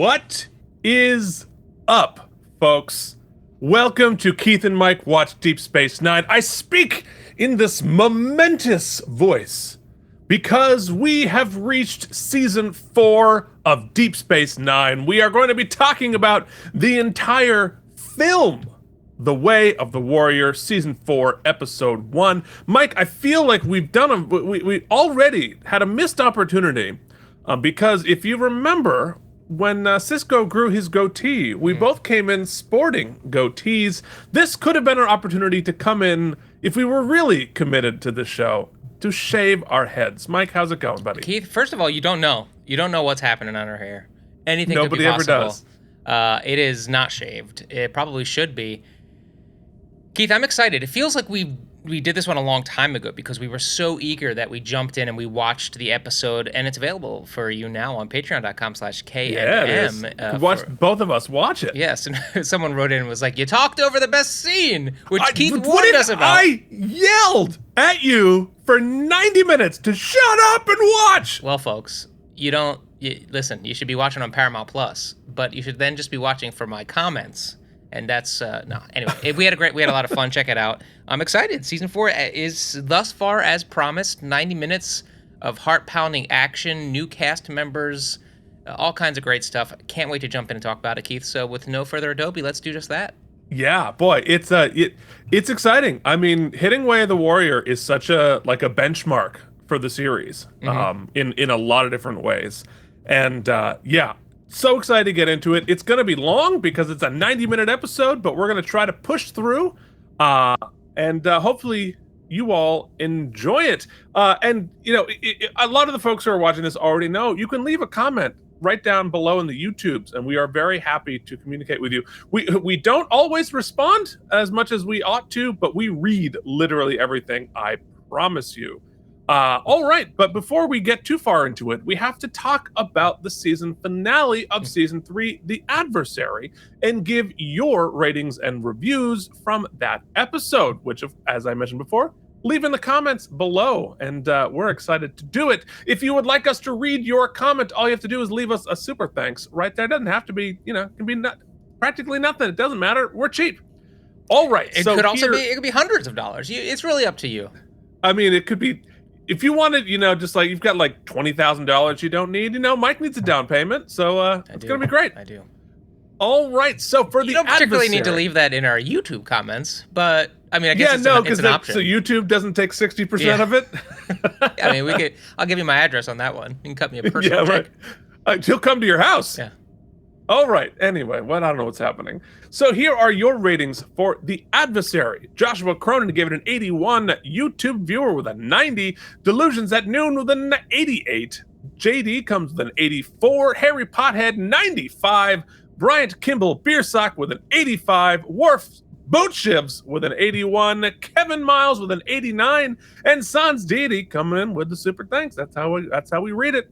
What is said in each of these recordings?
What is up, folks? Welcome to Keith and Mike Watch Deep Space Nine. I speak in this momentous voice because we have reached season 4 of Deep Space Nine. We are going to be talking about the entire film, The Way of the Warrior, season 4, episode 1. Mike, I feel like we already had a missed opportunity because if you remember, when Cisco grew his goatee, we both came in sporting goatees. This could have been an opportunity to come in, if we were really committed to the show, to shave our heads. Mike, how's it going, buddy? Keith, first of all, you don't know what's happening on her hair. Anything Nobody could be ever possible. does. It is not shaved. It probably should be. Keith, I'm excited. It feels like we did this one a long time ago because we were so eager that we jumped in and we watched the episode, and it's available for you now on patreon.com/KNM. Yeah, it is. Both of us watch it. Yes, and someone wrote in and was like, you talked over the best scene, which Keith warned us about. I yelled at you for 90 minutes to shut up and watch. Well, folks, listen, you should be watching on Paramount Plus, but you should then just be watching for my comments. And that's no. Anyway, we had a lot of fun. Check it out. I'm excited. Season 4 is thus far as promised. 90 minutes of heart-pounding action, new cast members, all kinds of great stuff. Can't wait to jump in and talk about it, Keith. So with no further ado, let's do just that. Yeah, boy, it's exciting. I mean, hitting Way of the Warrior is such a benchmark for the series, in a lot of different ways, and yeah. So excited to get into it. It's going to be long because it's a 90-minute episode, but we're going to try to push through, and hopefully you all enjoy it. And, you know, a lot of the folks who are watching this already know you can leave a comment right down below in the YouTubes, and we are very happy to communicate with you. We don't always respond as much as we ought to, but we read literally everything, I promise you. All right, but before we get too far into it, we have to talk about the season finale of season 3, The Adversary, and give your ratings and reviews from that episode, which, as I mentioned before, leave in the comments below, and we're excited to do it. If you would like us to read your comment, all you have to do is leave us a super thanks right there. It doesn't have to be, it can be practically nothing. It doesn't matter. We're cheap. All right. It could be hundreds of dollars. It's really up to you. I mean, it could be. If you wanted, just like you've got like $20,000 you don't need, Mike needs a down payment, so it's gonna be great. I do. All right, so for you don't particularly need to leave that in our YouTube comments, but I mean, I guess it's an option. So YouTube doesn't take 60% of it. Yeah, I mean, I'll give you my address on that one. You can cut me a personal check. Right. He'll come to your house. Yeah. All right. Anyway, I don't know what's happening. So here are your ratings for The Adversary. Joshua Cronin gave it an 81. YouTube viewer with a 90. Delusions at Noon with an 88. JD comes with an 84. Harry Pothead, 95. Bryant Kimball Beersock with an 85. Worf Boatshivs with an 81. Kevin Miles with an 89. And Sans Deity coming in with the super thanks. That's how we read it.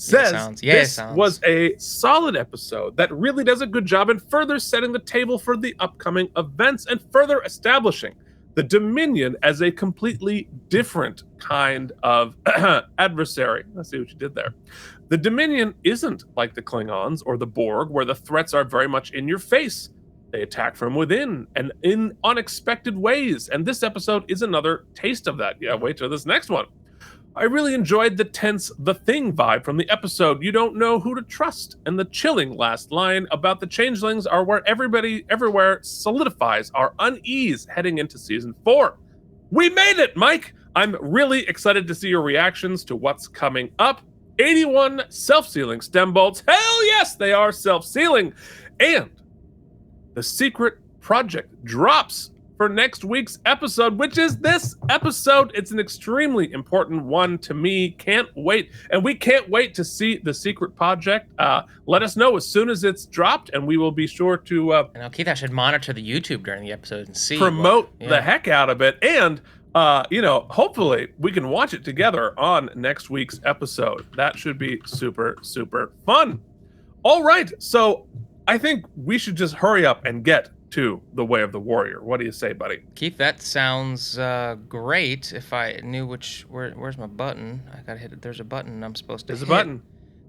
This was a solid episode that really does a good job in further setting the table for the upcoming events and further establishing the Dominion as a completely different kind of adversary. I see what you did there. The Dominion isn't like the Klingons or the Borg, where the threats are very much in your face. They attack from within and in unexpected ways, and this episode is another taste of that. Yeah, wait till this next one. I really enjoyed the tense The Thing vibe from the episode. You don't know who to trust. And the chilling last line about the changelings are where everybody everywhere solidifies our unease heading into season 4. We made it, Mike! I'm really excited to see your reactions to what's coming up. 81 self-sealing stem bolts. Hell yes, they are self-sealing. And the secret project drops for next week's episode, which is this episode. It's an extremely important one to me. Can't wait. And we can't wait to see the secret project. Let us know as soon as it's dropped, and we will be sure to Keith, I should monitor the YouTube during the episode and see. Promote the heck out of it. And hopefully we can watch it together on next week's episode. That should be super, super fun. All right. So I think we should just hurry up and get to The Way of the Warrior. What do you say, buddy? Keith, that sounds great. If I knew where's my button? I gotta hit it. There's a button I'm supposed to hit. There's a button.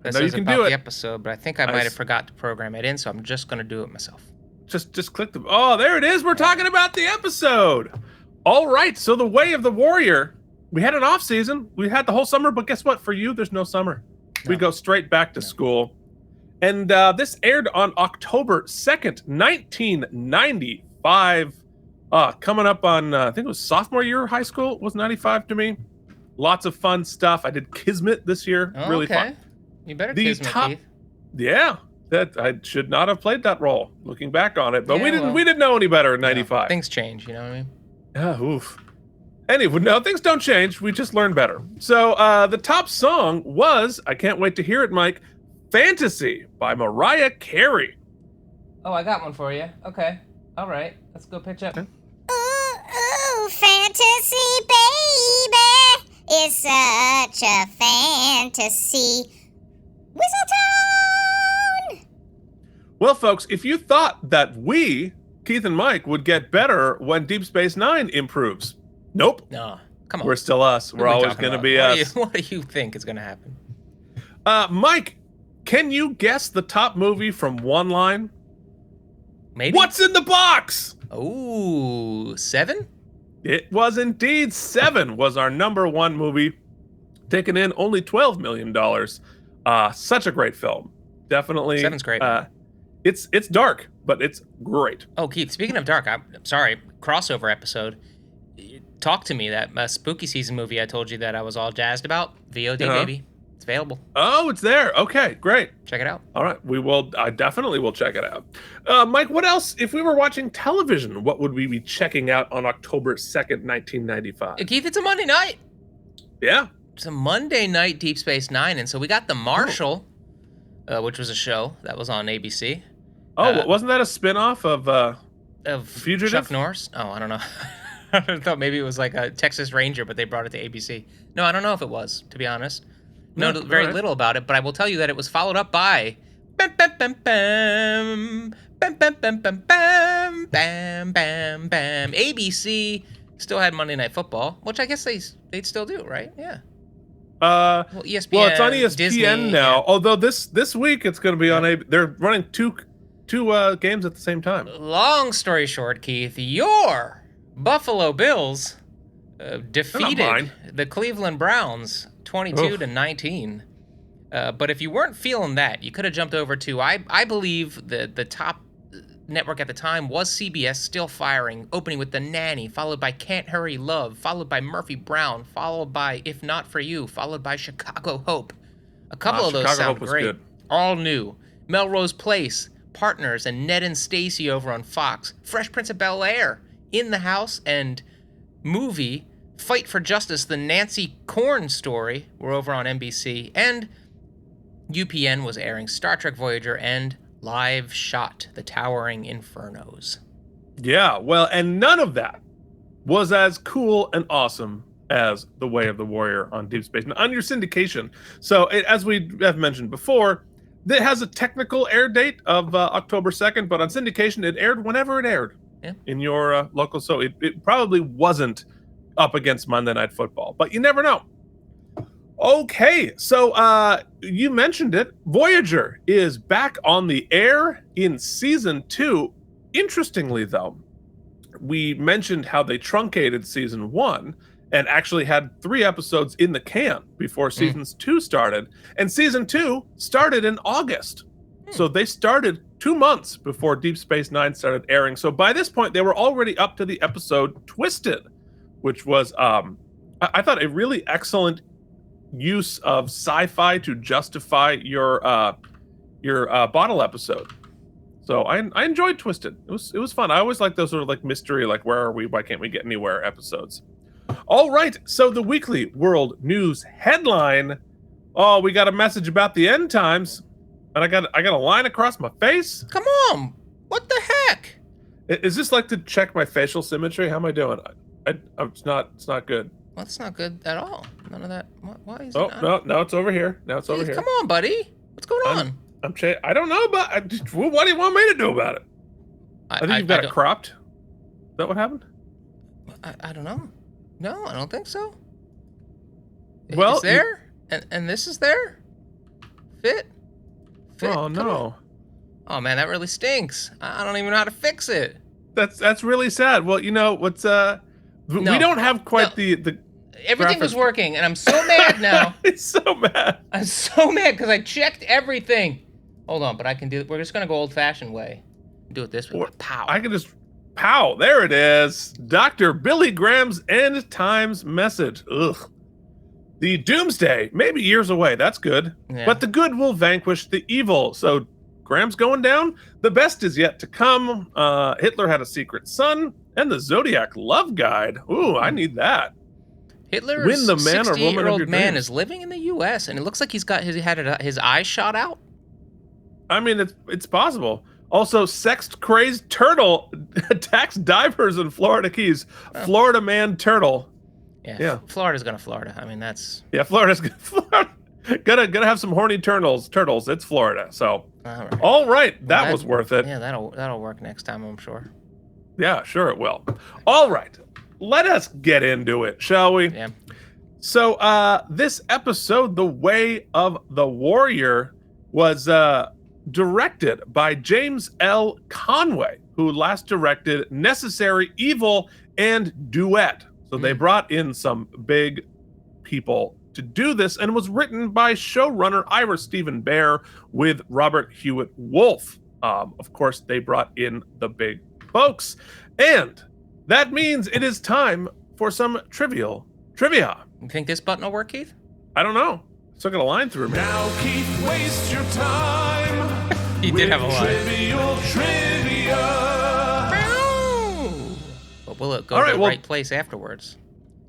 This know you is can about do the it. episode, but I think I might have forgot to program it in, so I'm just going to do it myself. Just click the... Oh, there it is. We're talking about the episode. All right. So the Way of the Warrior, we had an off season. We had the whole summer, but guess what? For you, there's no summer. No. We go straight back to school. And this aired on October 2nd, 1995. Coming up on, I think it was sophomore year of high school. It was 95 to me. Lots of fun stuff. I did Kismet this year. Oh, really okay. fun. You better Kismet, Keith. Yeah. That I should not have played that role, looking back on it. But Yeah, we didn't know any better in no, 95. things change, you know what I mean? Oof. Anyway, no, things don't change. We just learn better. So the top song was, I can't wait to hear it, Mike, Fantasy by Mariah Carey. Oh, I got one for you. Okay. All right. Let's go pitch up. Ooh, ooh, fantasy, baby. It's such a fantasy. Whistletown! Well, folks, if you thought that we, Keith and Mike, would get better when Deep Space Nine improves, nope. No, come on. We're still us. We're always going to be us. What do you think is going to happen? Mike, can you guess the top movie from one line? Maybe. What's in the box? Ooh, 7? It was indeed 7 was our number one movie, taking in only $12 million. Such a great film. Definitely. 7's great. It's dark, but it's great. Oh, Keith, speaking of dark, I'm sorry, crossover episode. Talk to me, that spooky season movie I told you that I was all jazzed about. VOD, baby. It's available. Oh, it's there. Okay, great. Check it out. All right, I definitely will check it out. Mike, what else? If we were watching television, what would we be checking out on October 2nd, 1995? Keith, it's a Monday night. Yeah. It's a Monday night Deep Space Nine, and so we got The Marshal, which was a show that was on ABC. Oh, wasn't that a spinoff of Fugitive? Chuck Norris? Oh, I don't know. I thought maybe it was like a Texas Ranger, but they brought it to ABC. No, I don't know if it was, to be honest. Know very little about it, but I will tell you that it was followed up by bam bam bam bam bam bam bam bam bam bam bam bam. ABC still had Monday Night Football, which I guess they'd still do, right? Yeah. Well, ESPN. Well, it's on ESPN Disney, now. yeah. Although this week it's going to be on they're running two games at the same time. Long story short, Keith, your Buffalo Bills defeated the Cleveland Browns 22-19. But if you weren't feeling that, you could have jumped over to I believe the top network at the time was CBS, still firing, opening with The Nanny, followed by Can't Hurry Love, followed by Murphy Brown, followed by If Not For You, followed by Chicago Hope. A couple of those Chicago sound Hope was great. good. All new. Melrose Place, Partners, and Ned and Stacy over on Fox. Fresh Prince of Bel-Air, In the House, and movie Fight for Justice, the Nancy Korn story, were over on NBC. And UPN was airing Star Trek Voyager and Live Shot, The Towering Infernos. Yeah, well, and none of that was as cool and awesome as The Way of the Warrior on Deep Space Nine, on your syndication. So, as we have mentioned before, it has a technical air date of October 2nd, but on syndication, it aired whenever it aired in your local. So it probably wasn't up against Monday Night Football, but you never know. Okay, so you mentioned it. Voyager is back on the air in season 2. Interestingly, though, we mentioned how they truncated season 1 and actually had 3 episodes in the can before seasons 2 started. And season 2 started in August. So they started 2 months before Deep Space Nine started airing. So by this point, they were already up to the episode Twisted, which was, I thought, a really excellent use of sci-fi to justify your bottle episode. So I enjoyed Twisted. It was fun. I always like those sort of like mystery, like where are we? Why can't we get anywhere episodes? All right. So the weekly world news headline. Oh, we got a message about the end times, and I got a line across my face. Come on, what the heck? Is this like to check my facial symmetry? How am I doing? It's not good. Well, that's not good at all. None of that. Why is it? Oh, no, it's over here. Now it's over here. Come on, buddy. What's going on? I don't know about. What do you want me to do about it? I think you've got it cropped. Is that what happened? I don't know. No, I don't think so. Well, it's there, and this is there. Fit? Oh Come no. on. Oh man, that really stinks. I don't even know how to fix it. That's really sad. Well, what's we No. don't have quite No. the Everything was graphics. working, and I'm so mad now. It's so mad. I'm so mad because I checked everything. Hold on, but I can do it. We're just gonna go old-fashioned way. Do it this way. Pow. I can just pow. There it is. Dr. Billy Graham's end times message. Ugh. The doomsday may be years away. That's good. Yeah. But the good will vanquish the evil. So Graham's going down. The best is yet to come. Hitler had a secret son, and the Zodiac love guide. Ooh, I need that. Hitler's Win the man or woman of your 68-year-old man dreams. is living in the U.S. and it looks like he's got his eyes shot out. I mean, it's possible. Also, sex-crazed turtle attacks divers in Florida Keys. Oh. Florida man turtle. Yeah. Florida's gonna Florida. I mean, that's Yeah, Florida's gonna have some horny turtles. It's Florida. So, all right. all right, that was worth it. Yeah, that'll work next time, I'm sure. Yeah, sure it will. All right, let us get into it, shall we? Yeah. So, this episode, The Way of the Warrior, was directed by James L. Conway, who last directed Necessary Evil and Duet. So they brought in some big people to do this, and it was written by showrunner Ira Stephen Bear with Robert Hewitt Wolf. Of course, they brought in the big folks. And that means it is time for some trivia. You think this button will work, Keith? I don't know. Still got a line through me. Now, Keith, waste your time. He did have a line. Trivial trivia. But will it go All to right, the well- right place afterwards?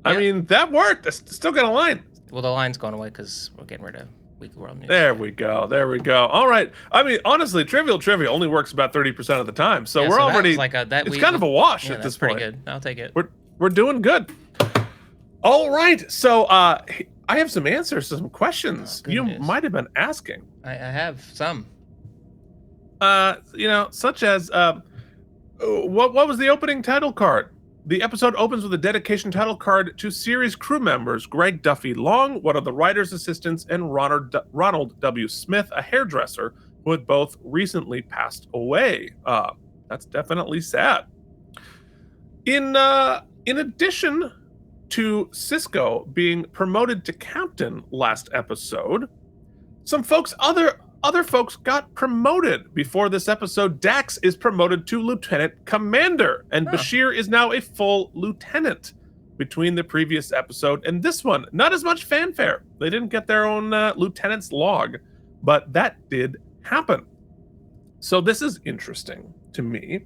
I mean, that worked. I still got a line. Well, the line's going away because we're getting rid of Weekly World News. There we go. All right. I mean, honestly, trivial trivia only works about 30% of the time. So Yeah, we're that already, was like it's kind of a wash Yeah, at that's this point. pretty good. I'll take it. We're doing good. All right. So I have some answers to some questions Oh, you goodness. might have been asking. I have some. Such as what was the opening title card? The episode opens with a dedication title card to series crew members Greg Duffy Long, one of the writer's assistants, and Ronald W. Smith, a hairdresser, who had both recently passed away. That's definitely sad. In addition to Cisco being promoted to captain last episode, some folks, other folks got promoted before this episode. Dax is promoted to lieutenant commander, and Bashir is now a full lieutenant. Between the previous episode and this one, not as much fanfare. They didn't get their own lieutenant's log, but that did happen. So this is interesting to me.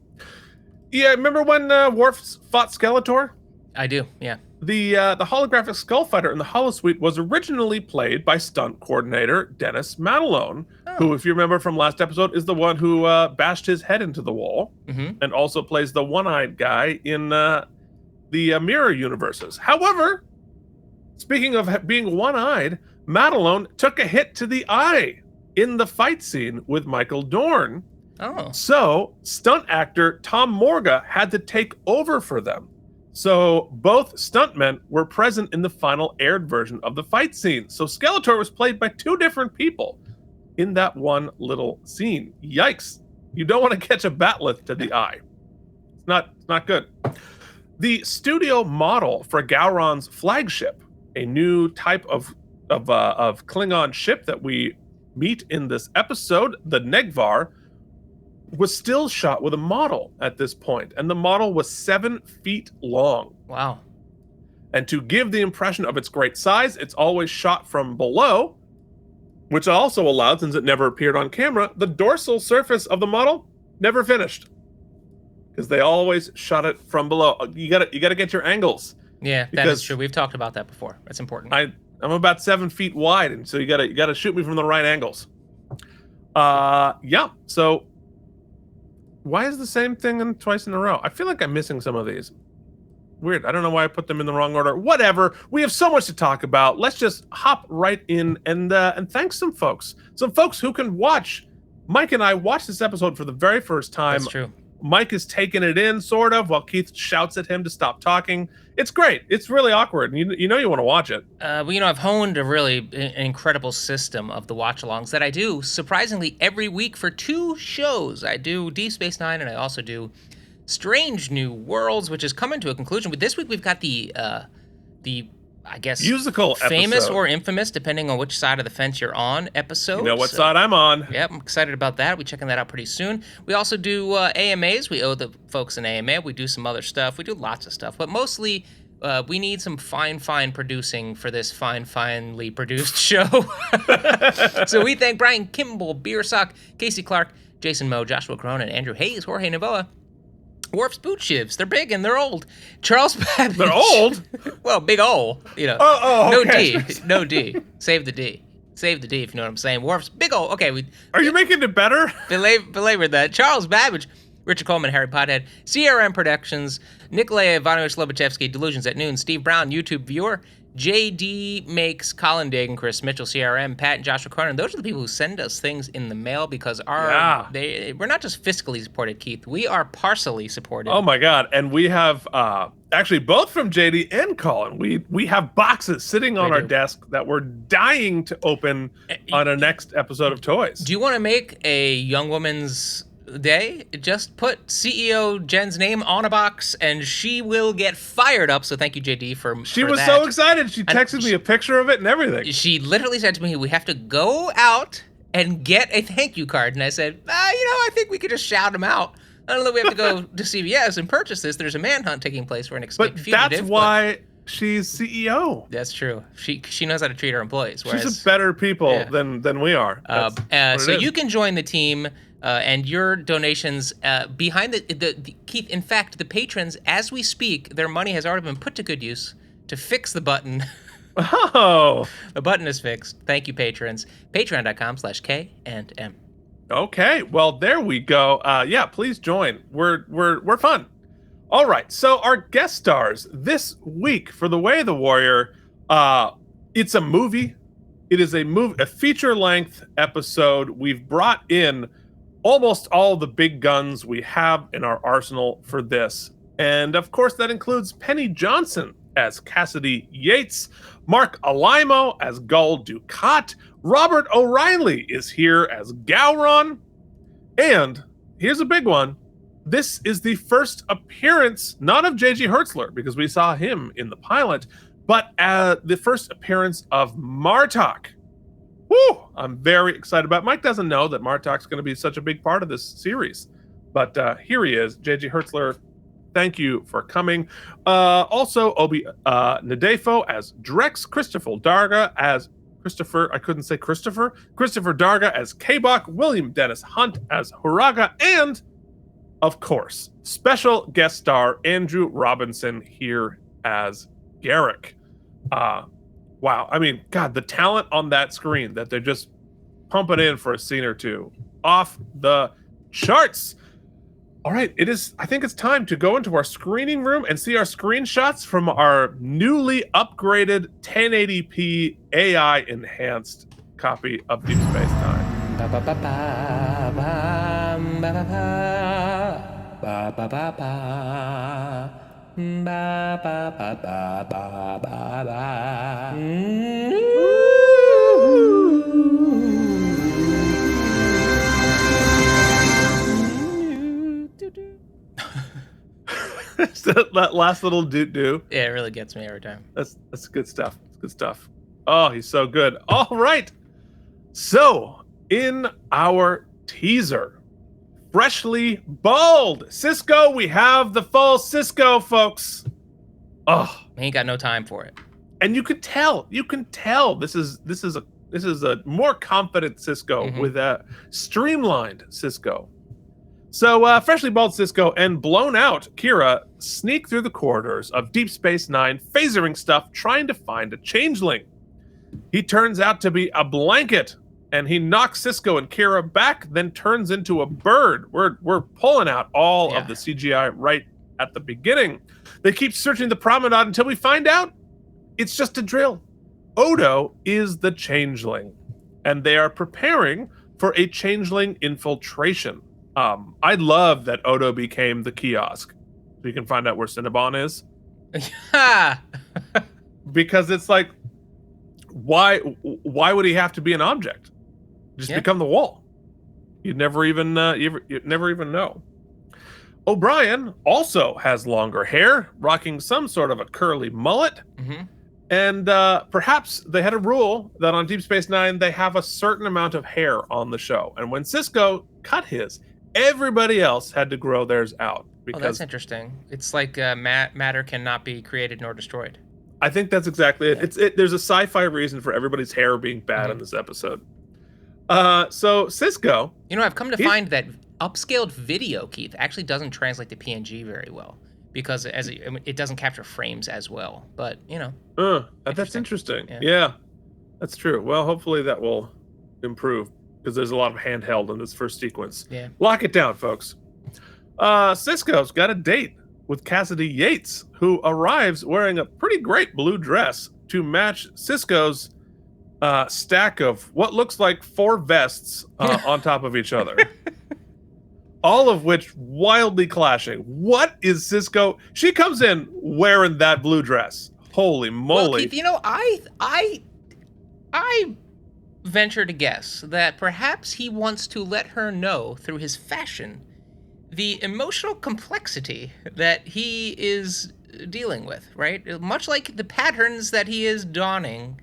Yeah, remember when Worf fought Skeletor? I do, yeah. The holographic skull fighter in the holosuite was originally played by stunt coordinator Dennis Matalone, who, if you remember from last episode, is the one who bashed his head into the wall, and also plays the one-eyed guy in the mirror universes. However, speaking of being one-eyed, Matalone took a hit to the eye in the fight scene with Michael Dorn. Oh. So stunt actor Tom Morga had to take over for them. So both stuntmen were present in the final aired version of the fight scene. So Skeletor was played by two different people in that one little scene. Yikes. You don't want to catch a batleth to the eye. It's not good. The studio model for Gowron's flagship, a new type of Klingon ship that we meet in this episode, the Negvar, was still shot with a model at this point, and the model was 7 feet long. Wow. And to give the impression of its great size, it's always shot from below, which also allowed, since it never appeared on camera, the dorsal surface of the model never finished, because they always shot it from below. You gotta get your angles. Yeah, that is true. We've talked about that before. That's important. I'm about 7 feet wide, and so you gotta shoot me from the right angles. Yeah. So why is the same thing twice in a row? I feel like I'm missing some of these. Weird. I don't know why I put them in the wrong order. Whatever. We have so much to talk about. Let's just hop right in and thanks some folks who can watch. Mike and I watched this episode for the very first time. That's true. Mike is taking it in, sort of, while Keith shouts at him to stop talking. It's great. It's really awkward. You know you want to watch it. Well, I've honed a really incredible system of the watch-alongs that I do, surprisingly, every week for 2 shows. I do Deep Space Nine, and I also do Strange New Worlds, which is coming to a conclusion. But this week we've got the I guess musical famous episode. or infamous, depending on which side of the fence you're on, episode. You know what side I'm on. Yep, I'm excited about that. We're checking that out pretty soon. We also do AMAs. We owe the folks an AMA. We do some other stuff. We do lots of stuff, but mostly we need some fine producing for this finely produced show. So we thank Brian Kimball, Beersock, Casey Clark, Jason Moe, Joshua Cronin, Andrew Hayes, Jorge Navoa, Worf's boot shivs. They're big and they're old. Charles Babbage. They're old? Well, big O, Oh, okay. No D. Save the D. Save the D, if you know what I'm saying. Worf's big O. Okay, Are you making it better? belabored that. Charles Babbage, Richard Coleman, Harry Pothead, CRM Productions, Nikolai Ivanovich Lobachevsky, Delusions at Noon, Steve Brown, YouTube viewer, JD Makes, Colin Dagan, Chris Mitchell, CRM, Pat, and Joshua Cronin. Those are the people who send us things in the mail because we're not just fiscally supported, Keith. We are partially supported. Oh my God. And we have actually both from JD and Colin. We have boxes sitting on our desk that we're dying to open on a next episode of Toys. Do you want to make a young woman's day? Just put CEO Jen's name on a box and she will get fired up. So thank you, JD, for She was that. so excited. She texted me a picture of it and everything. She literally said to me, we have to go out and get a thank you card. And I said, I think we could just shout them out. I don't know that we have to go to CVS and purchase this. There's a manhunt taking place for an escaped fugitive. That's why she's CEO. That's true. She knows how to treat her employees. She's a better people than we are. So you can join the team and your donations behind the Keith. In fact, the patrons, as we speak, their money has already been put to good use to fix the button. Oh, the button is fixed. Thank you, patrons. Patreon.com/K&M. Okay, well there we go. Please join. We're fun. All right, so our guest stars this week for The Way of the Warrior. It's a movie. It is a feature-length episode. We've brought in almost all the big guns we have in our arsenal for this. And of course, that includes Penny Johnson as Cassidy Yates, Mark Alaimo as Gul Dukat, Robert O'Reilly is here as Gowron, and here's a big one. This is the first appearance, not of J.G. Hertzler, because we saw him in the pilot, but the first appearance of Martok. Woo! I'm very excited about it. Mike doesn't know that Martok's going to be such a big part of this series, but here he is. J.G. Hertzler, thank you for coming. Also, Obi Nadefo as Drex, Christopher Darga as Christopher Darga as Kabok, William Dennis Hunt as Huraga, and of course, special guest star Andrew Robinson here as Garrick. Wow. I mean, God, the talent on that screen that they're just pumping in for a scene or two. Off the charts. All right, I think it's time to go into our screening room and see our screenshots from our newly upgraded 1080p AI enhanced copy of Deep Space Nine. That last little doo-doo. Yeah, it really gets me every time. That's good stuff. It's good stuff. Oh, he's so good. All right. So, in our teaser, freshly bald Cisco, we have the full Cisco, folks. Oh, He ain't got no time for it. and you can tell. This is a more confident Cisco with a streamlined Cisco. So, freshly bald Cisco and blown out Kira sneak through the corridors of Deep Space Nine, phasering stuff, trying to find a changeling. He turns out to be a blanket, and he knocks Cisco and Kira back, then turns into a bird. We're pulling out all of the CGI right at the beginning. They keep searching the promenade until we find out it's just a drill. Odo is the changeling, and they are preparing for a changeling infiltration. I love that Odo became the kiosk. So you can find out where Cinnabon is. Because it's like, why would he have to be an object? Just become the wall. You'd never even you'd never even know. O'Brien also has longer hair, rocking some sort of a curly mullet. Mm-hmm. And perhaps they had a rule that on Deep Space Nine, they have a certain amount of hair on the show. And when Sisko cut his, everybody else had to grow theirs out. Because that's interesting. It's like matter cannot be created nor destroyed. I think that's exactly it. There's a sci-fi reason for everybody's hair being bad in this episode. So Sisko... I've come to find that upscaled video, Keith, actually doesn't translate to PNG very well. Because it doesn't capture frames as well. But, that's interesting. Yeah, that's true. Well, hopefully that will improve. Because there's a lot of handheld in this first sequence. Yeah. Lock it down, folks. Sisko's got a date with Cassidy Yates, who arrives wearing a pretty great blue dress to match Sisko's stack of what looks like 4 vests on top of each other. All of which wildly clashing. What is Sisko? She comes in wearing that blue dress. Holy moly. Well, Keith, I venture to guess that perhaps he wants to let her know through his fashion the emotional complexity that he is dealing with, right? Much like the patterns that he is donning,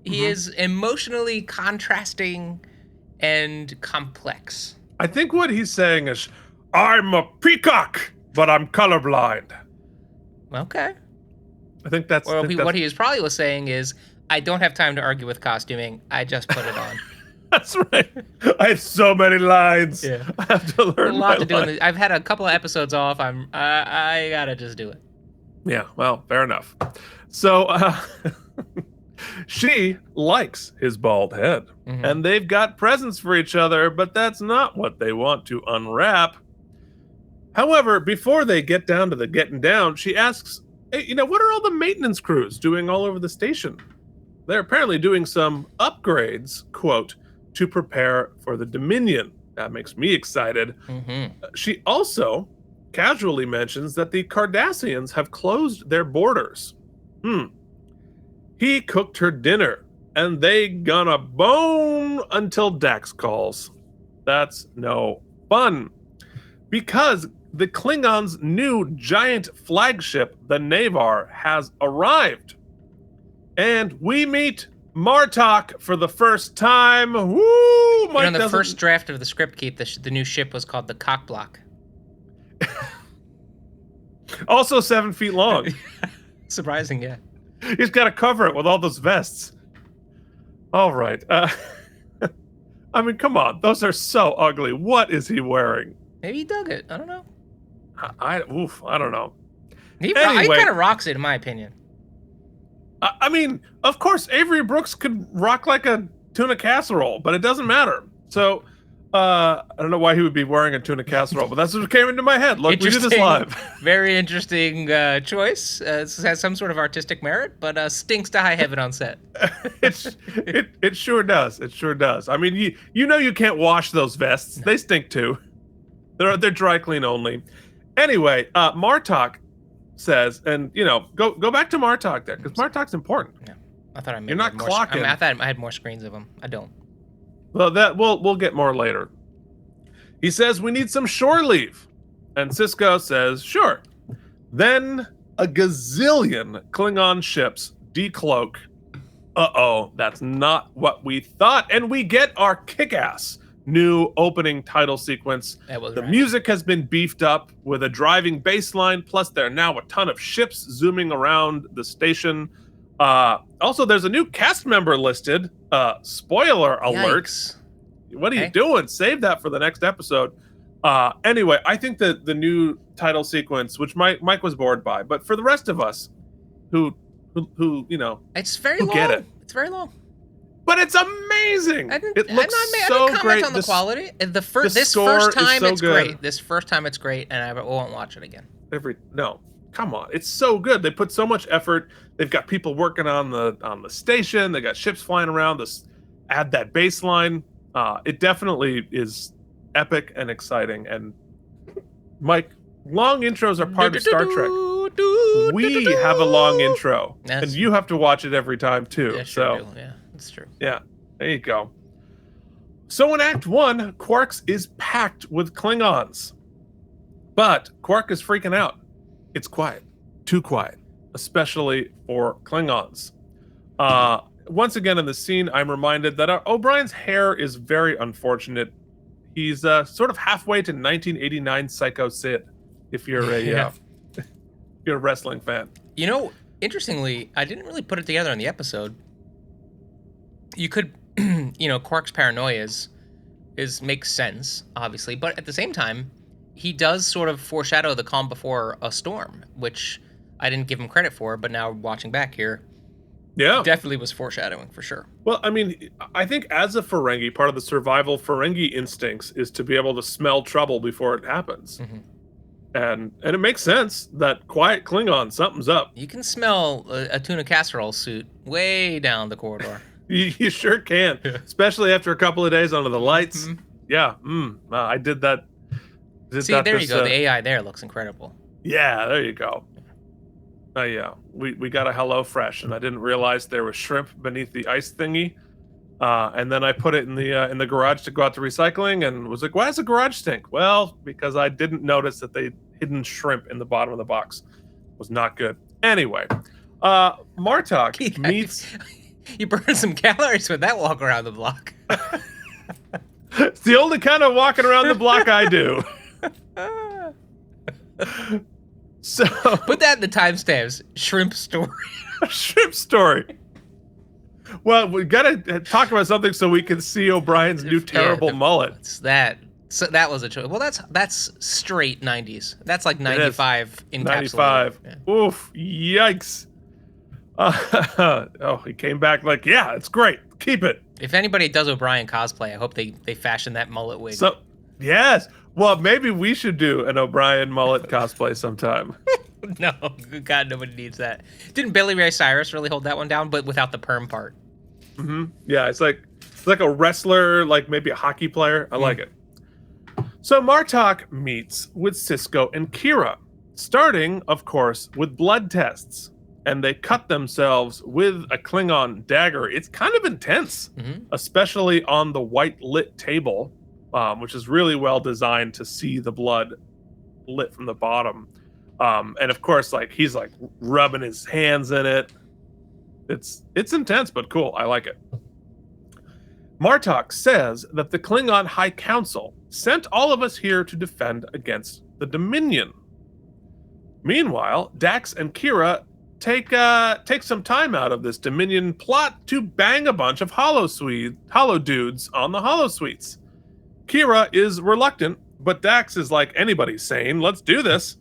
he is emotionally contrasting and complex. I think what he's saying is, I'm a peacock, but I'm colorblind. Okay. I think that's... what he was probably saying is, I don't have time to argue with costuming. I just put it on. That's right. I have so many lines. Yeah. I have to learn a lot my to do. I've had a couple of episodes off. I gotta just do it. Yeah, well, fair enough. So she likes his bald head, and they've got presents for each other, but that's not what they want to unwrap. However, before they get down to the getting down, she asks, hey, what are all the maintenance crews doing all over the station? They're apparently doing some upgrades, quote, to prepare for the Dominion. That makes me excited. She also casually mentions that the Cardassians have closed their borders. He cooked her dinner, and they gonna bone until Dax calls. That's no fun. Because the Klingons' new giant flagship, the Navar, has arrived. And we meet Martok for the first time. Woo! Mike in the first draft of the script, Keith, the new ship was called the Cockblock. Also 7 feet long. Surprising, yeah. He's got to cover it with all those vests. All right. I mean, come on. Those are so ugly. What is he wearing? Maybe he dug it. I don't know. I don't know. He kind of rocks it, in my opinion. I mean, of course, Avery Brooks could rock like a tuna casserole, but it doesn't matter. So, I don't know why he would be wearing a tuna casserole, but that's what came into my head. Look, we do this live. Very interesting choice. It has some sort of artistic merit, but stinks to high heaven on set. It sure does. It sure does. I mean, you can't wash those vests. They stink too. They're dry clean only. Anyway, Martok says, and go back to Martok there, because Martok's important. Yeah, I thought you're not clocking. I thought I had more screens of him. I don't. Well, that we'll get more later. He says we need some shore leave, and Sisko says sure. Then a gazillion Klingon ships decloak. That's not what we thought, and we get our kick-ass new opening title sequence. The music has been beefed up with a driving bass line, plus there are now a ton of ships zooming around the station. Also, there's a new cast member listed. Spoiler alert. Yikes. What are you doing? Save that for the next episode. Anyway, I think that the new title sequence, which Mike was bored by, but for the rest of us who it's very long. Get it. It's very long. But it's amazing. It looks I so didn't great. comment on the quality. This score first time, is so it's good. great. This first time, it's great, and I won't watch it again. Come on, it's so good. They put so much effort. They've got people working on the station. They got ships flying around. Add that bass line. It definitely is epic and exciting. And Mike, long intros are part of Star Trek. We have a long intro, and you have to watch it every time too. Yeah, sure do. Yeah, that's true. Yeah, there you go. So in Act 1, Quark's is packed with Klingons. But Quark is freaking out. It's quiet. Too quiet. Especially for Klingons. Once again in the scene, I'm reminded that O'Brien's hair is very unfortunate. He's sort of halfway to 1989 Psycho Sid, if you're a you're a wrestling fan. You know, interestingly, I didn't really put it together in the episode. You could, Quark's paranoia makes sense, obviously, but at the same time, he does sort of foreshadow the calm before a storm, which I didn't give him credit for, but now watching back here, definitely was foreshadowing for sure. Well, I mean, I think as a Ferengi, part of the survival Ferengi instincts is to be able to smell trouble before it happens. Mm-hmm. And it makes sense that quiet Klingon, something's up. You can smell a tuna casserole suit way down the corridor. You sure can, especially after a couple of days under the lights. Mm-hmm. Yeah, I did that. See, there you go. The AI there looks incredible. Yeah, there you go. Yeah, we got a HelloFresh, and I didn't realize there was shrimp beneath the ice thingy. And then I put it in the garage to go out to recycling, and was like, "Why does the garage stink?" Well, because I didn't notice that they hidden shrimp in the bottom of the box. It was not good. Anyway, Martok meets. You burned some calories with that walk around the block. It's the only kind of walking around the block I do. So put that in the timestamps. Shrimp story. Shrimp story. Well, we gotta talk about something so we can see O'Brien's new terrible mullet. That was a choice. Well, that's straight 90s. That's like 95 encapsulated. 95. Yeah. Oof! Yikes! He came back like, yeah, it's great. Keep it. If anybody does O'Brien cosplay, I hope they fashion that mullet wig. So, yes. Well, maybe we should do an O'Brien mullet cosplay sometime. No, God, nobody needs that. Didn't Billy Ray Cyrus really hold that one down, but without the perm part? Mm-hmm. Yeah, it's like a wrestler, like maybe a hockey player. I like it. So Martok meets with Sisko and Kira, starting, of course, with blood tests. And they cut themselves with a Klingon dagger. It's kind of intense, especially on the white lit table, which is really well designed to see the blood lit from the bottom. And of course, like he's like rubbing his hands in it. It's intense, but cool. I like it. Martok says that the Klingon High Council sent all of us here to defend against the Dominion. Meanwhile, Dax and Kira take some time out of this Dominion plot to bang a bunch of hollow dudes on the hollow suites. Kira is reluctant, but Dax is like, anybody's sane, let's do this.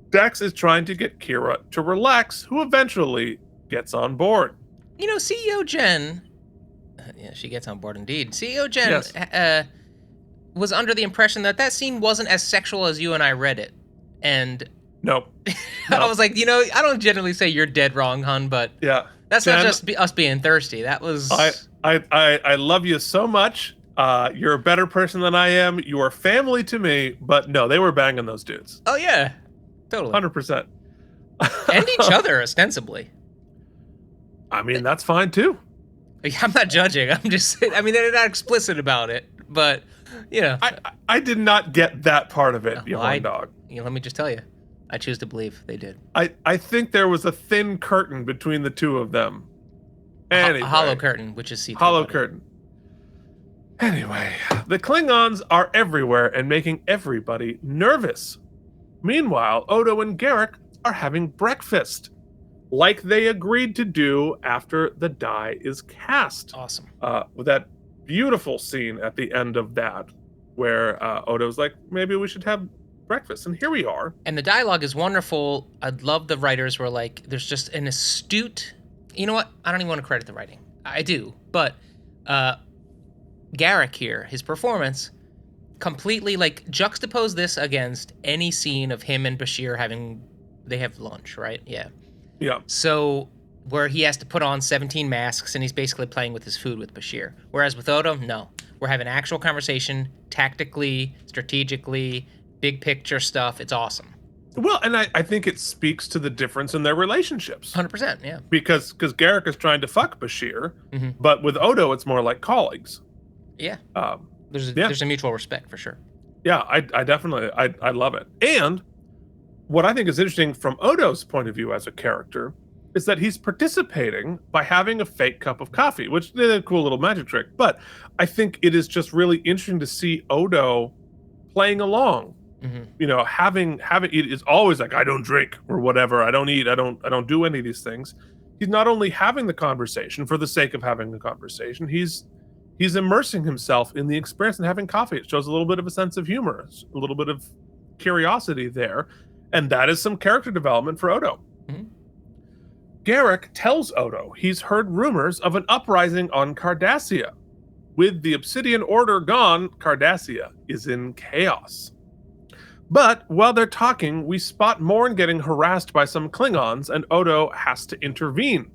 Dax is trying to get Kira to relax, who eventually gets on board. You know, CEO Jen, she gets on board indeed. CEO Jen was under the impression that scene wasn't as sexual as you and I read it. And Nope. I was like, I don't generally say you're dead wrong, hun, but yeah, that's Jen, not just us being thirsty. That was. I love you so much. You're a better person than I am. You are family to me, but no, they were banging those dudes. Oh yeah, totally. 100%. And each other, ostensibly. I mean, that's fine too. I'm not judging. I'm just saying. I mean, they're not explicit about it, but I did not get that part of it, horn dog. Let me just tell you. I choose to believe they did. I think there was a thin curtain between the two of them. Anyway, a hollow curtain, which is see-through. Hollow curtain. Anyway, the Klingons are everywhere and making everybody nervous. Meanwhile, Odo and Garrick are having breakfast, like they agreed to do after the die is cast. Awesome. With that beautiful scene at the end of that, where Odo's like, maybe we should have breakfast, and here we are. And the dialogue is wonderful. I love the writers were like, there's just an astute, you know what? I don't even want to credit the writing. I do, but Garrick here, his performance, completely like juxtapose this against any scene of him and Bashir they have lunch, right? Yeah. Yeah. So where he has to put on 17 masks and he's basically playing with his food with Bashir. Whereas with Odo, no. We're having actual conversation, tactically, strategically, big picture stuff. It's awesome. Well, and I think it speaks to the difference in their relationships. 100%, yeah. Because Garrick is trying to fuck Bashir, Mm-hmm. but with Odo, it's more like colleagues. Yeah. Um, There's a mutual respect for sure. Yeah, I definitely I love it. And what I think is interesting from Odo's point of view as a character is that he's participating by having a fake cup of coffee, which is a cool little magic trick. But I think it is just really interesting to see Odo playing along. Mm-hmm. You know, having it is always like, I don't drink or whatever, I don't eat, I don't do any of these things. He's not only having the conversation for the sake of having the conversation, he's immersing himself in the experience and having coffee. It shows a little bit of a sense of humor, a little bit of curiosity there, and that is some character development for Odo. Mm-hmm. Garrick tells Odo he's heard rumors of an uprising on Cardassia. With the Obsidian Order gone, Cardassia is in chaos. But while they're talking, we spot Morn getting harassed by some Klingons, and Odo has to intervene.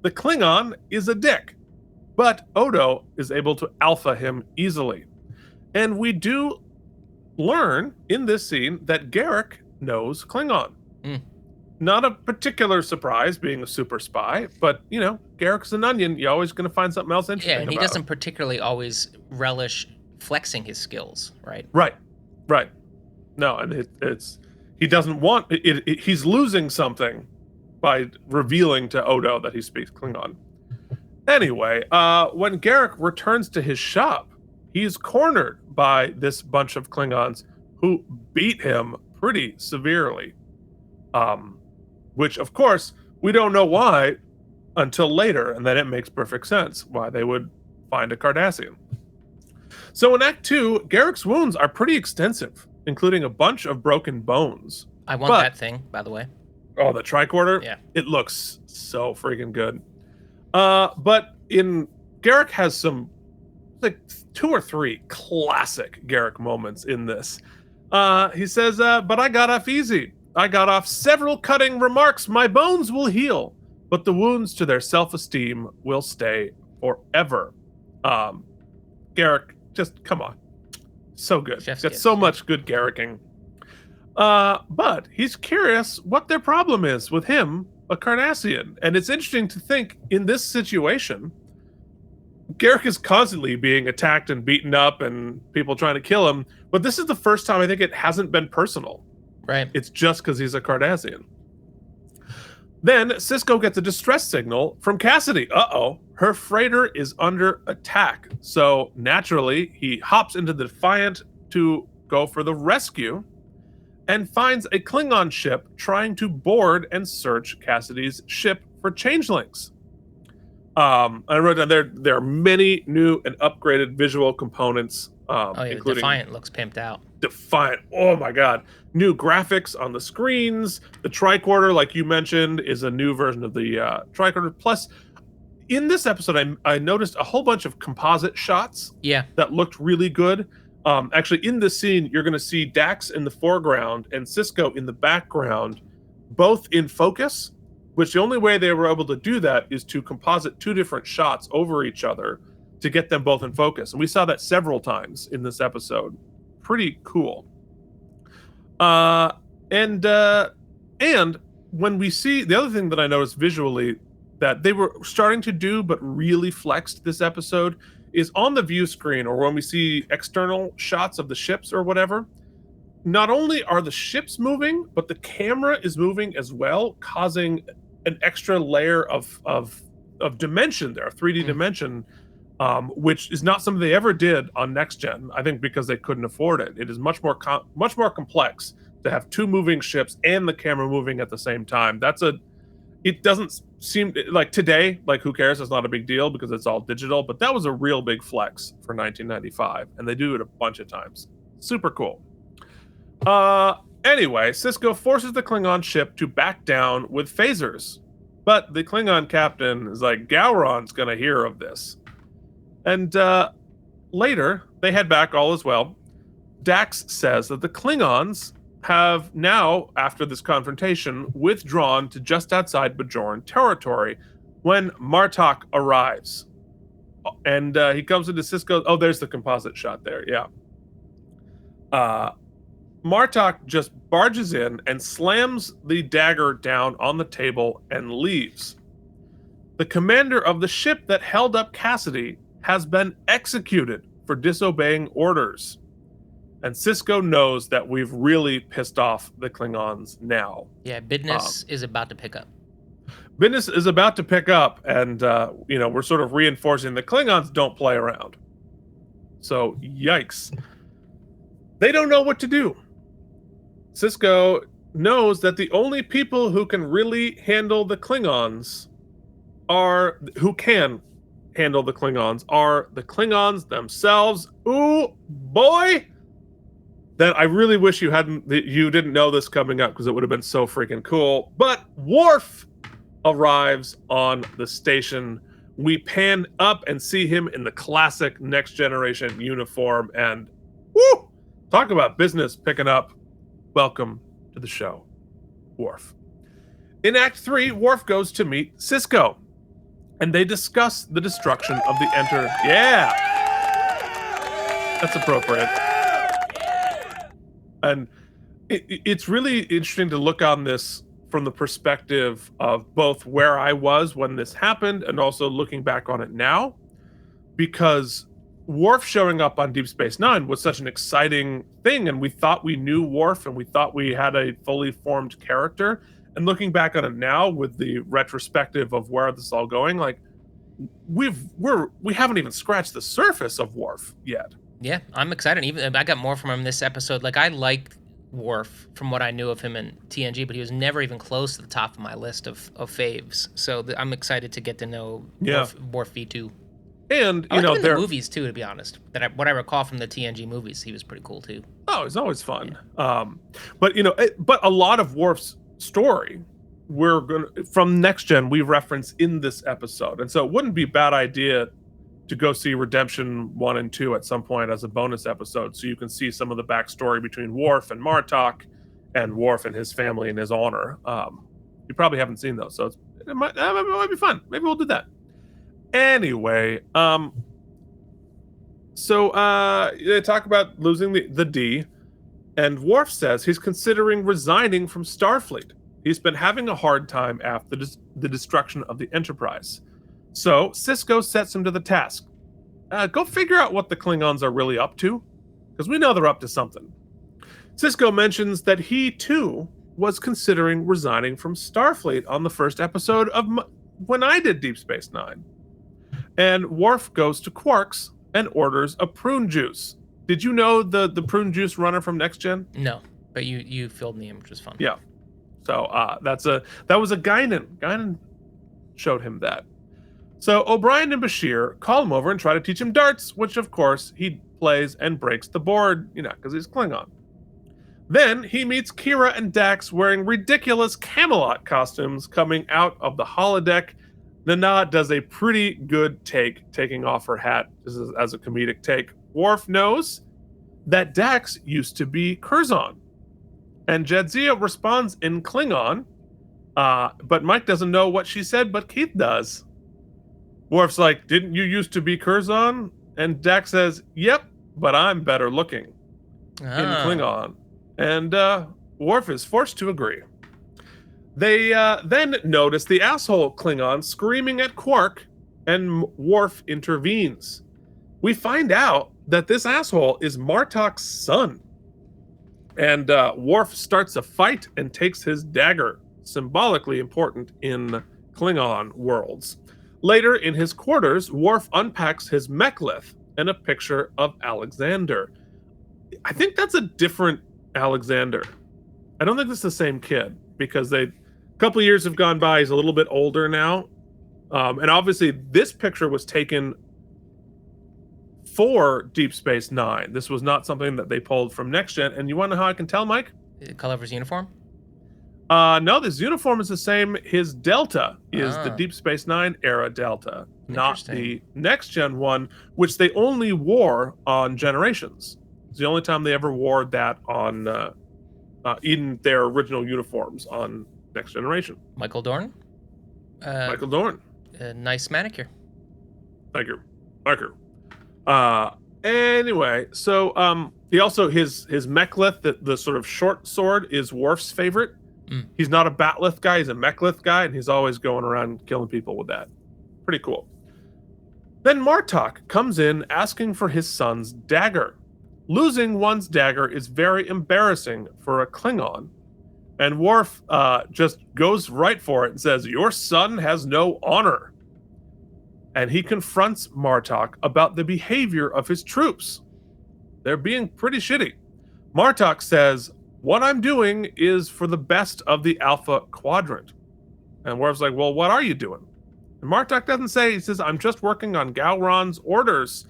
The Klingon is a dick, but Odo is able to alpha him easily. And we do learn in this scene that Garrick knows Klingon. Mm. Not a particular surprise being a super spy, but, you know, Garrick's an onion. You're always going to find something else interesting. Yeah, and he about doesn't him. particularly always relish flexing his skills, right? Right. No, and he doesn't want it. He's losing something by revealing to Odo that he speaks Klingon. Anyway, when Garrick returns to his shop, he's cornered by this bunch of Klingons who beat him pretty severely. Which, of course, we don't know why until later, and then it makes perfect sense why they would find a Cardassian. So in Act 2, Garrick's wounds are pretty extensive, including a bunch of broken bones. I want that thing, by the way. Oh, the tricorder? Yeah. It looks so freaking good. But Garrick has some, like 2 or 3 classic Garrick moments in this. He says, but I got off easy. I got off several cutting remarks. My bones will heal, but the wounds to their self-esteem will stay forever. Garrick, just come on. So good. Chef's Got kiss, so yeah. much good Garricking. But he's curious what their problem is with him, a Cardassian. And it's interesting to think in this situation, Garrick is constantly being attacked and beaten up and people trying to kill him. But this is the first time I think it hasn't been personal. Right. It's just because he's a Cardassian. Then Cisco gets a distress signal from Cassidy. Uh-oh, her freighter is under attack. So naturally, he hops into the Defiant to go for the rescue and finds a Klingon ship trying to board and search Cassidy's ship for changelings. I wrote down there are many new and upgraded visual components. Including Defiant looks pimped out. Defiant. Oh my god. New graphics on the screens. The tricorder, like you mentioned, is a new version of the tricorder. Plus, in this episode, I noticed a whole bunch of composite shots that looked really good. Actually, in this scene, you're going to see Dax in the foreground and Cisco in the background, both in focus, which the only way they were able to do that is to composite 2 different shots over each other to get them both in focus. And we saw that several times in this episode. Pretty cool. And when we see the other thing that I noticed visually that they were starting to do but really flexed this episode is on the view screen, or when we see external shots of the ships or whatever, not only are the ships moving, but the camera is moving as well, causing an extra layer of dimension there, 3D dimension, which is not something they ever did on Next Gen. I think because they couldn't afford it. It is much more complex to have 2 moving ships and the camera moving at the same time. It doesn't seem like today, like who cares? It's not a big deal because it's all digital, but that was a real big flex for 1995, and they do it a bunch of times. Super cool. Anyway, Cisco forces the Klingon ship to back down with phasers, but the Klingon captain is like, Gowron's gonna hear of this. And later, they head back, all is well. Dax says that the Klingons have now, after this confrontation, withdrawn to just outside Bajoran territory when Martok arrives. and he comes into Sisko. Oh, there's the composite shot there. Yeah. Martok just barges in and slams the dagger down on the table and leaves. The commander of the ship that held up Cassidy has been executed for disobeying orders. And Sisko knows that we've really pissed off the Klingons now. Yeah, business is about to pick up. Business is about to pick up, and we're sort of reinforcing the Klingons don't play around. So, yikes. They don't know what to do. Sisko knows that the only people who can really handle the Klingons are the Klingons themselves. Ooh, boy! That I really wish you didn't know this coming up, because it would have been so freaking cool. But Worf arrives on the station. We pan up and see him in the classic Next Generation uniform, and woo! Talk about business picking up. Welcome to the show, Worf. In Act 3, Worf goes to meet Sisko, and they discuss the destruction of the Enter. Yeah! That's appropriate. And it's really interesting to look on this from the perspective of both where I was when this happened and also looking back on it now, because Worf showing up on Deep Space Nine was such an exciting thing, and we thought we knew Worf and we thought we had a fully formed character. And looking back on it now with the retrospective of where this is all going, like we haven't even scratched the surface of Worf yet. Yeah, I'm excited. Even I got more from him this episode. Like, I liked Worf from what I knew of him in TNG, but he was never even close to the top of my list of faves. So I'm excited to get to know Worf V2. And I liked him in the movies too, to be honest. What I recall from the TNG movies, he was pretty cool too. Oh, it's always fun. Yeah. But a lot of Worf's story, from Next Gen, we reference in this episode, and so it wouldn't be a bad idea to go see Redemption 1 and 2 at some point as a bonus episode, so you can see some of the backstory between Worf and Martok, and Worf and his family and his honor. You probably haven't seen those, so it might be fun. Maybe we'll do that. Anyway, they talk about losing the D, and Worf says he's considering resigning from Starfleet. He's been having a hard time after the destruction of the Enterprise. So Sisko sets him to the task. Go figure out what the Klingons are really up to, because we know they're up to something. Sisko mentions that he, too, was considering resigning from Starfleet on the first episode of when I did Deep Space Nine. And Worf goes to Quark's and orders a prune juice. Did you know the prune juice runner from Next Gen? No, but you filled me in, which was fun. Yeah. So that was a Guinan. Guinan showed him that. So O'Brien and Bashir call him over and try to teach him darts, which of course he plays and breaks the board, because he's Klingon. Then he meets Kira and Dax wearing ridiculous Camelot costumes coming out of the holodeck. Nana does a pretty good taking off her hat as a comedic take. Worf knows that Dax used to be Curzon. And Jadzia responds in Klingon, but Mike doesn't know what she said, but Keith does. Worf's like, didn't you used to be Curzon? And Dax says, yep, but I'm better looking in Klingon. And Worf is forced to agree. They then notice the asshole Klingon screaming at Quark, and Worf intervenes. We find out that this asshole is Martok's son. And Worf starts a fight and takes his dagger, symbolically important in Klingon worlds. Later, in his quarters, Worf unpacks his mek'leth and a picture of Alexander. I think that's a different Alexander. I don't think it's the same kid, because a couple of years have gone by. He's a little bit older now. And obviously, this picture was taken for Deep Space Nine. This was not something that they pulled from Next Gen. And you want to know how I can tell, Mike? The color of his uniform? No, this uniform is the same. His Delta is the Deep Space Nine era Delta, not the Next Gen one, which they only wore on Generations. It's the only time they ever wore that on in their original uniforms on Next Generation. Michael Dorn? Michael Dorn. Nice manicure. Thank you. Marker. Anyway, so he also his mechlith, the sort of short sword, is Worf's favorite. He's not a batleth guy, he's a mechlith guy, and he's always going around killing people with that. Pretty cool. Then Martok comes in asking for his son's dagger. Losing one's dagger is very embarrassing for a Klingon. And Worf just goes right for it and says, "Your son has no honor." And he confronts Martok about the behavior of his troops. They're being pretty shitty. Martok says, "What I'm doing is for the best of the Alpha Quadrant." And Worf's like, "Well, what are you doing?" And Martok doesn't say. He says, "I'm just working on Gowron's orders,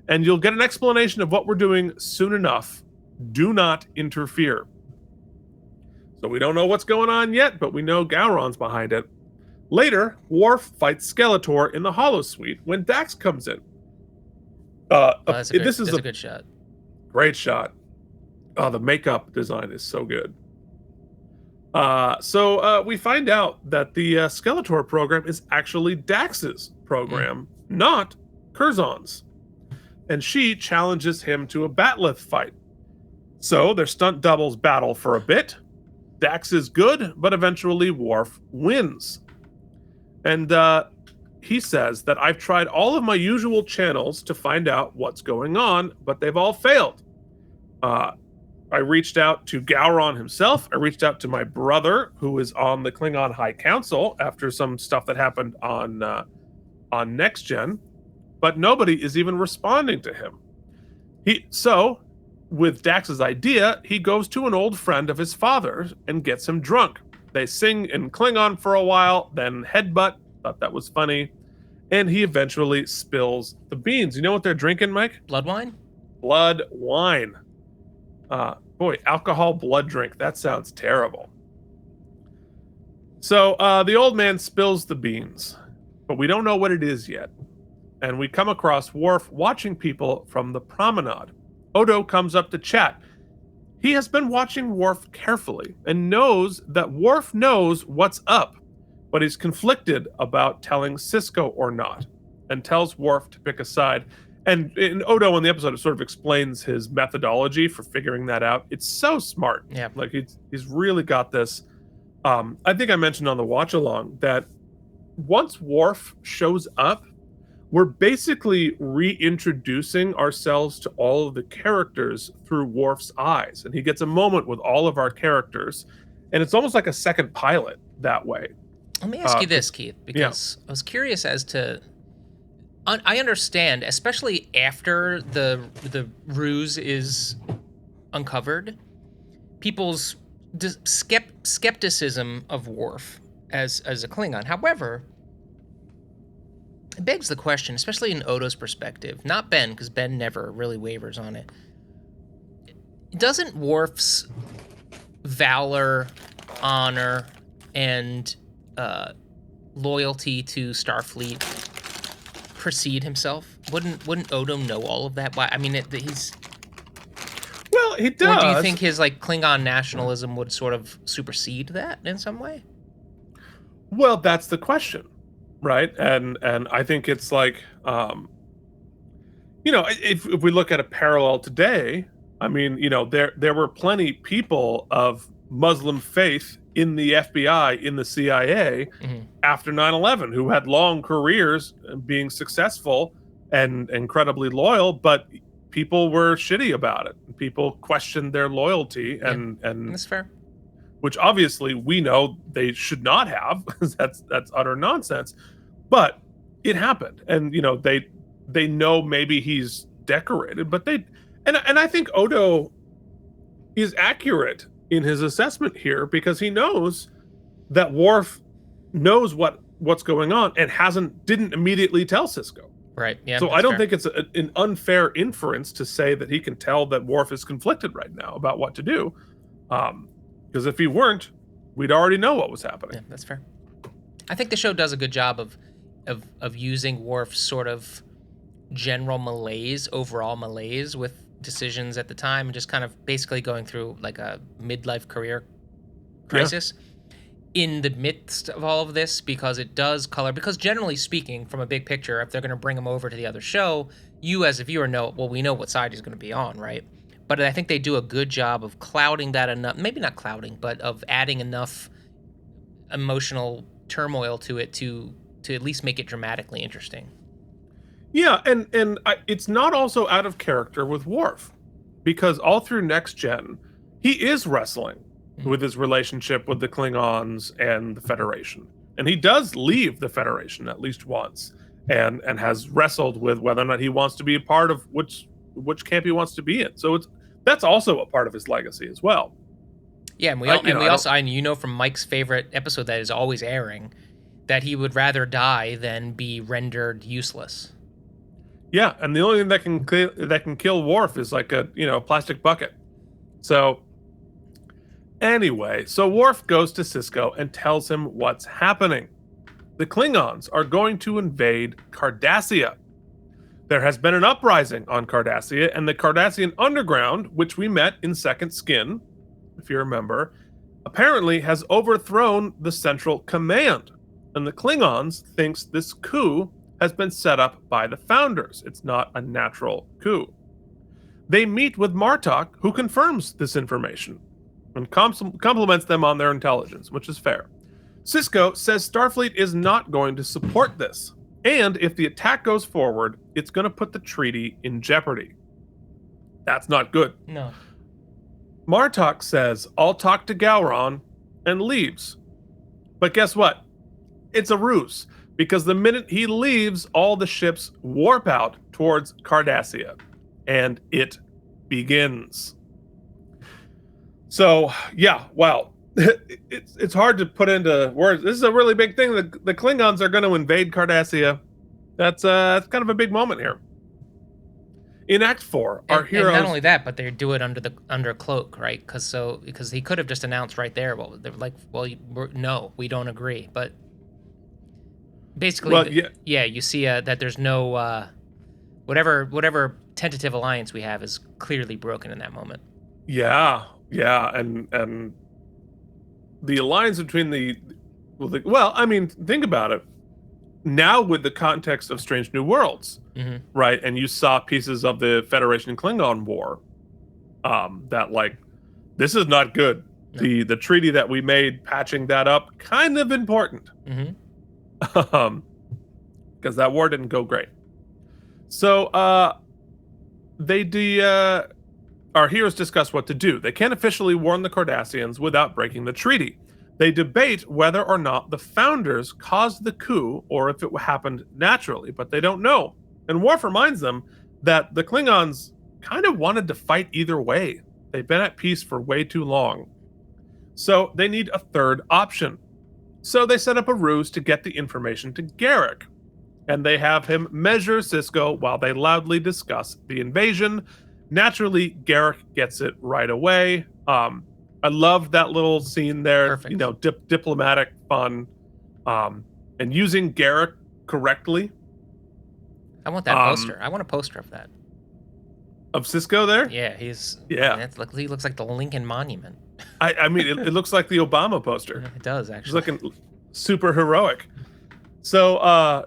and you'll get an explanation of what we're doing soon enough. Do not interfere." So we don't know what's going on yet, but we know Gowron's behind it. Later, Worf fights Skeletor in the holosuite when Dax comes in. That's a good shot. Great shot. Oh, the makeup design is so good. So we find out that the Skeletor program is actually Dax's program, not Curzon's. And she challenges him to a batleth fight. So their stunt doubles battle for a bit. Dax is good, but eventually Worf wins. And he says that I've tried all of my usual channels to find out what's going on, but they've all failed. I reached out to Gowron himself. I reached out to my brother, who is on the Klingon High Council after some stuff that happened on Next Gen, but nobody is even responding to him. So, with Dax's idea, he goes to an old friend of his father's and gets him drunk. They sing in Klingon for a while, then headbutt. Thought that was funny. And he eventually spills the beans. You know what they're drinking, Mike? Blood wine? Blood wine. Boy, alcohol blood drink. That sounds terrible. So the old man spills the beans, but we don't know what it is yet. And we come across Worf watching people from the promenade. Odo comes up to chat. He has been watching Worf carefully and knows that Worf knows what's up, but he's conflicted about telling Sisko or not, and tells Worf to pick a side. And Odo in the episode sort of explains his methodology for figuring that out. It's so smart. Yeah. Like he's really got this. I think I mentioned on the watch along that once Worf shows up, we're basically reintroducing ourselves to all of the characters through Worf's eyes. And he gets a moment with all of our characters. And it's almost like a second pilot that way. Let me ask you this, Keith, because I was curious as to... I understand, especially after the ruse is uncovered, people's skepticism of Worf as a Klingon. However, it begs the question, especially in Odo's perspective, not Ben, because Ben never really wavers on it. Doesn't Worf's valor, honor, and loyalty to Starfleet precede himself? Wouldn't Odo know all of that? Why? I mean, he's... Well, he does. Or do you think his Klingon nationalism would sort of supersede that in some way? Well, that's the question, right? And I think it's like, if we look at a parallel today, I mean, there were plenty people of Muslim faith in the FBI, in the CIA, after 9/11, who had long careers being successful and incredibly loyal, but people were shitty about it. People questioned their loyalty, and that's fair. Which obviously we know they should not have. that's utter nonsense. But it happened, and they know maybe he's decorated, but and I think Odo is accurate in his assessment here, because he knows that Worf knows what's going on and didn't immediat't tell Sisko. Right. Yeah. So I don't think it's an unfair inference to say that he can tell that Worf is conflicted right now about what to do. Because if he weren't, we'd already know what was happening. Yeah, that's fair. I think the show does a good job of using Worf's sort of general malaise, overall malaise with decisions at the time, and just kind of basically going through like a midlife career crisis. in the midst of all of this, because it does color. Because generally speaking, from a big picture, if they're going to bring him over to the other show, you as a viewer know, well, we know what side he's going to be on, right? But I think they do a good job of clouding that enough. Maybe not clouding, but of adding enough emotional turmoil to it to at least make it dramatically interesting. Yeah, and it's not also out of character with Worf, because all through Next Gen, he is wrestling with his relationship with the Klingons and the Federation, and he does leave the Federation at least once, and has wrestled with whether or not he wants to be a part of which camp he wants to be in. So that's also a part of his legacy as well. Yeah, and we also from Mike's favorite episode that is always airing, that he would rather die than be rendered useless. Yeah, and the only thing that can kill Worf is like a plastic bucket. So anyway, so Worf goes to Sisko and tells him what's happening. The Klingons are going to invade Cardassia. There has been an uprising on Cardassia, and the Cardassian underground, which we met in Second Skin, if you remember, apparently has overthrown the Central Command. And the Klingons thinks this coup has been set up by the Founders. It's not a natural coup. They meet with Martok, who confirms this information and compliments them on their intelligence, which is fair. Sisko says Starfleet is not going to support this, and if the attack goes forward, it's going to put the treaty in jeopardy. That's not good. No. Martok says, "I'll talk to Gowron," and leaves. But guess what? It's a ruse, because the minute he leaves, all the ships warp out towards Cardassia, and it begins. So, yeah, wow. It's hard to put into words. This is a really big thing. The Klingons are going to invade Cardassia. That's kind of a big moment here. In Act 4, our heroes... And not only that, but they do it under a cloak, right? Because he could have just announced right there, well, they're like, well, no, we don't agree. But basically, well, you see that there's no... whatever tentative alliance we have is clearly broken in that moment. Yeah, and the alliance between think about it. Now with the context of Strange New Worlds, right? And you saw pieces of the Federation Klingon War, that like, this is not good. No. The treaty that we made, patching that up, kind of important. Because that war didn't go great. So our heroes discuss what to do. They can't officially warn the Cardassians without breaking the treaty. They debate whether or not the Founders caused the coup or if it happened naturally, but they don't know. And Worf reminds them that the Klingons kind of wanted to fight either way. They've been at peace for way too long. So they need a third option. So they set up a ruse to get the information to Garak. And they have him measure Sisko while they loudly discuss the invasion. Naturally, Garak gets it right away. I love that little scene there. Perfect. Diplomatic fun, and using Garak correctly. I want that poster. I want a poster of that. Of Sisko there? Yeah, he looks like the Lincoln Monument. I mean, it looks like the Obama poster. It does, actually. He's looking super heroic. So,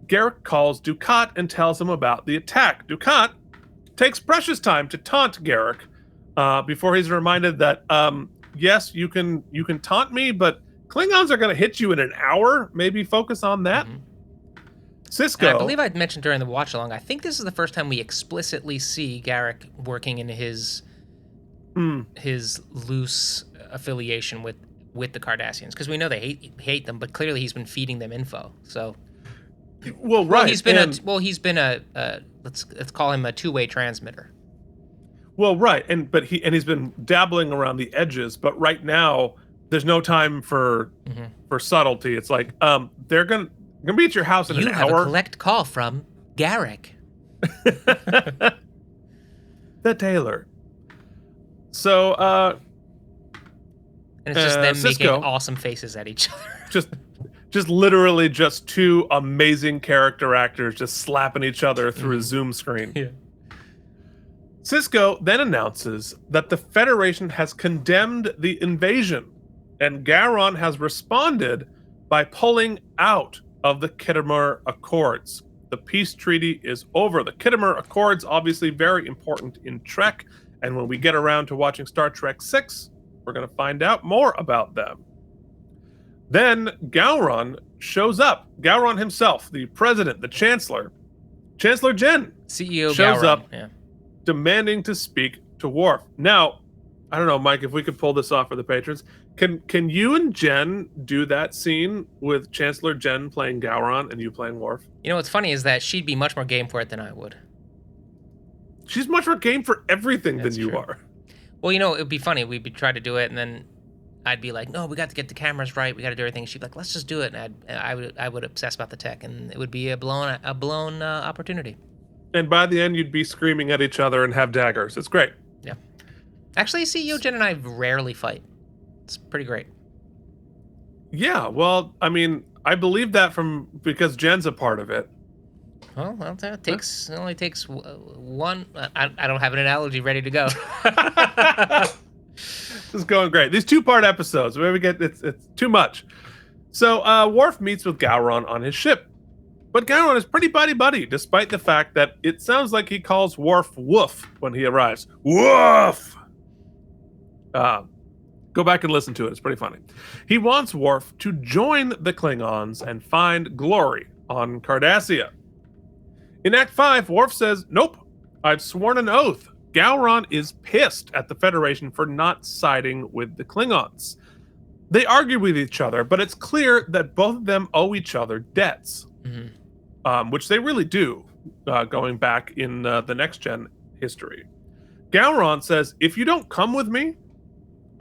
Garak calls Dukat and tells him about the attack. Dukat takes precious time to taunt Garak, before he's reminded that, yes, you can taunt me, but Klingons are going to hit you in an hour. Maybe focus on that. Sisko. And I believe I mentioned during the watch along, I think this is the first time we explicitly see Garak working in his loose affiliation with the Cardassians, because we know they hate them, but clearly he's been feeding them info. So, he's been a let's call him a two-way transmitter. Well, right, and he's been dabbling around the edges, but right now there's no time for subtlety. It's like they're gonna be at your house in an hour. You have a collect call from Garak, the tailor. So, and it's just them Sisko, making awesome faces at each other. just literally just two amazing character actors just slapping each other through a Zoom screen. Yeah. Sisko then announces that the Federation has condemned the invasion, And Gowron has responded by pulling out of the Khitomer Accords. The peace treaty is over. The Khitomer Accords, obviously very important in Trek. And when we get around to watching Star Trek VI, we're going to find out more about them. Then Gowron shows up. Gowron himself, the president, the chancellor, Chancellor Jen, CEO shows Gowron. up Yeah. demanding to speak to Worf. Now, I don't know, Mike, if we could pull this off for the patrons. Can you and Jen do that scene with Chancellor Jen playing Gowron and you playing Worf? You know what's funny is that she'd be much more game for it than I would. She's much more game for everything That's than you true. are. Well, you know, it'd be funny. We'd try to do it, and then I'd be like, "No, we got to get the cameras right. We got to do everything." She'd be like, "Let's just do it." And I would obsess about the tech, and it would be a blown opportunity. And by the end, you'd be screaming at each other and have daggers. It's great. Yeah. Actually, CEO Jen and I rarely fight. It's pretty great. Yeah, well, I mean, I believe that because Jen's a part of it. Well, it only takes one. I don't have an analogy ready to go. This is going great. These 2-part episodes, where we get it's too much. So Worf meets with Gowron on his ship, but Gowron is pretty buddy, despite the fact that it sounds like he calls Worf Woof when he arrives. Woof. Go back and listen to it. It's pretty funny. He wants Worf to join the Klingons and find glory on Cardassia. In Act 5, Worf says, "Nope, I've sworn an oath." Gowron is pissed at the Federation for not siding with the Klingons. They argue with each other, but it's clear that both of them owe each other debts, which they really do, going back in the Next Gen history. Gowron says, "If you don't come with me,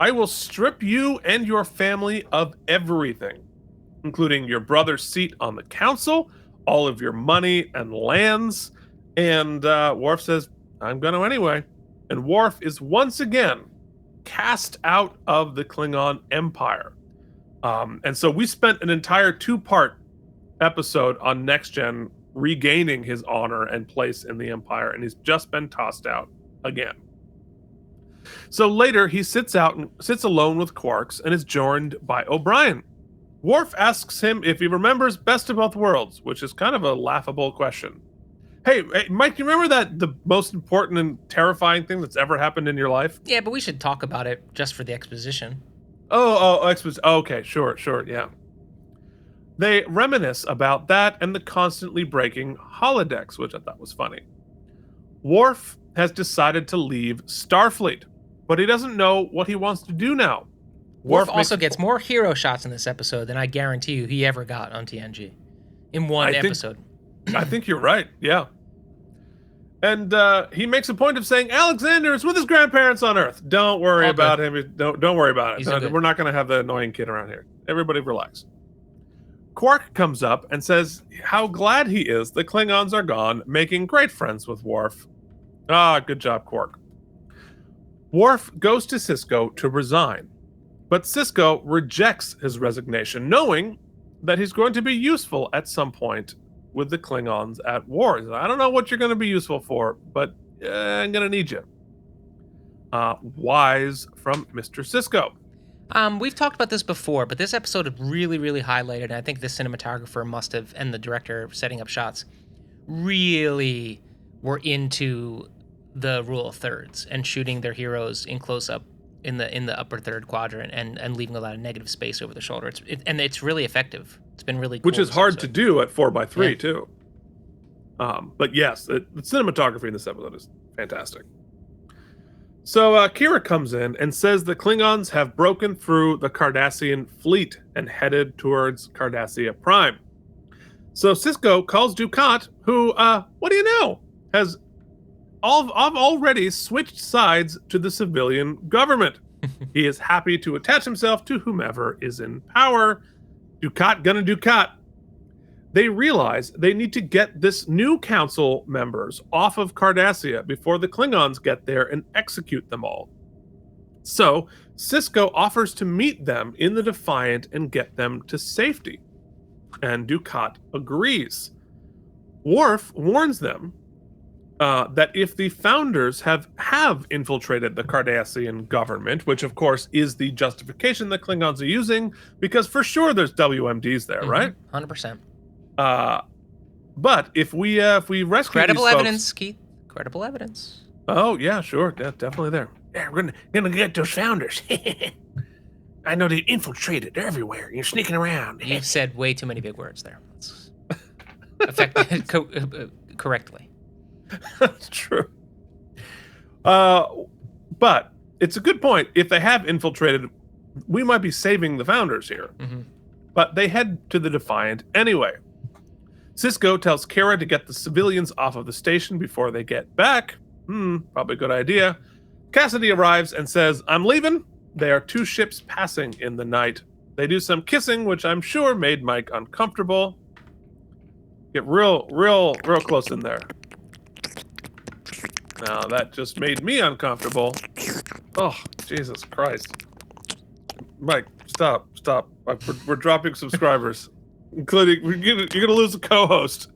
I will strip you and your family of everything, including your brother's seat on the council, all of your money and lands." And Worf says, "I'm going to anyway." And Worf is once again cast out of the Klingon Empire. And so we spent an entire 2-part episode on Next Gen regaining his honor and place in the Empire, and he's just been tossed out again. So later, he sits alone with Quarks and is joined by O'Brien. Worf asks him if he remembers Best of Both Worlds, which is kind of a laughable question. Hey, Mike, you remember the most important and terrifying thing that's ever happened in your life? Yeah, but we should talk about it just for the exposition. Exposition. Okay, sure, yeah. They reminisce about that and the constantly breaking holodecks, which I thought was funny. Worf has decided to leave Starfleet, but he doesn't know what he wants to do now. Worf also gets more hero shots in this episode than I guarantee you he ever got on TNG in one episode. I think you're right, yeah. And he makes a point of saying Alexander is with his grandparents on Earth. Don't worry about him. Don't worry about it. We're not going to have the annoying kid around here. Everybody relax. Quark comes up and says how glad he is the Klingons are gone, making great friends with Worf. Good job, Quark. Worf goes to Sisko to resign, but Sisko rejects his resignation, knowing that he's going to be useful at some point with the Klingons at war. I don't know what you're going to be useful for, but I'm going to need you. Wise from Mr. Sisko. We've talked about this before, but this episode really, really highlighted, and I think the cinematographer must have, and the director setting up shots, really were into the rule of thirds and shooting their heroes in close-up in the upper third quadrant and leaving a lot of negative space over the shoulder. It's really effective. It's been really cool. Which is hard to do at 4x3 too. But yes, the cinematography in this episode is fantastic. So Kira comes in and says the Klingons have broken through the Cardassian fleet and headed towards Cardassia Prime. So Sisko calls Dukat, who, what do you know, has already switched sides to the civilian government. He is happy to attach himself to whomever is in power. Dukat gonna Dukat. They realize they need to get this new council members off of Cardassia before the Klingons get there and execute them all. So Sisko offers to meet them in the Defiant and get them to safety. And Dukat agrees. Worf warns them that if the founders have have infiltrated the Cardassian government, which of course is the justification the Klingons are using, because for sure there's WMDs there, right? 100%. But if we rescue Credible these evidence, Keith. Credible evidence. Oh yeah, sure, definitely there. Yeah, we're gonna get those founders. I know they infiltrated. They're everywhere. You're sneaking around. You've said way too many big words there. Correctly. That's true. But it's a good point. If they have infiltrated, we might be saving the founders here. But they head to the Defiant anyway. Sisko tells Kira to get the civilians off of the station before they get back. Probably a good idea. Cassidy arrives and says, I'm leaving. There are 2 ships passing in the night. They do some kissing, which I'm sure made Mike uncomfortable. Get real close in there. Now that just made me uncomfortable. Oh, Jesus Christ. Mike, stop. We're dropping subscribers. Including, you're gonna lose a co-host.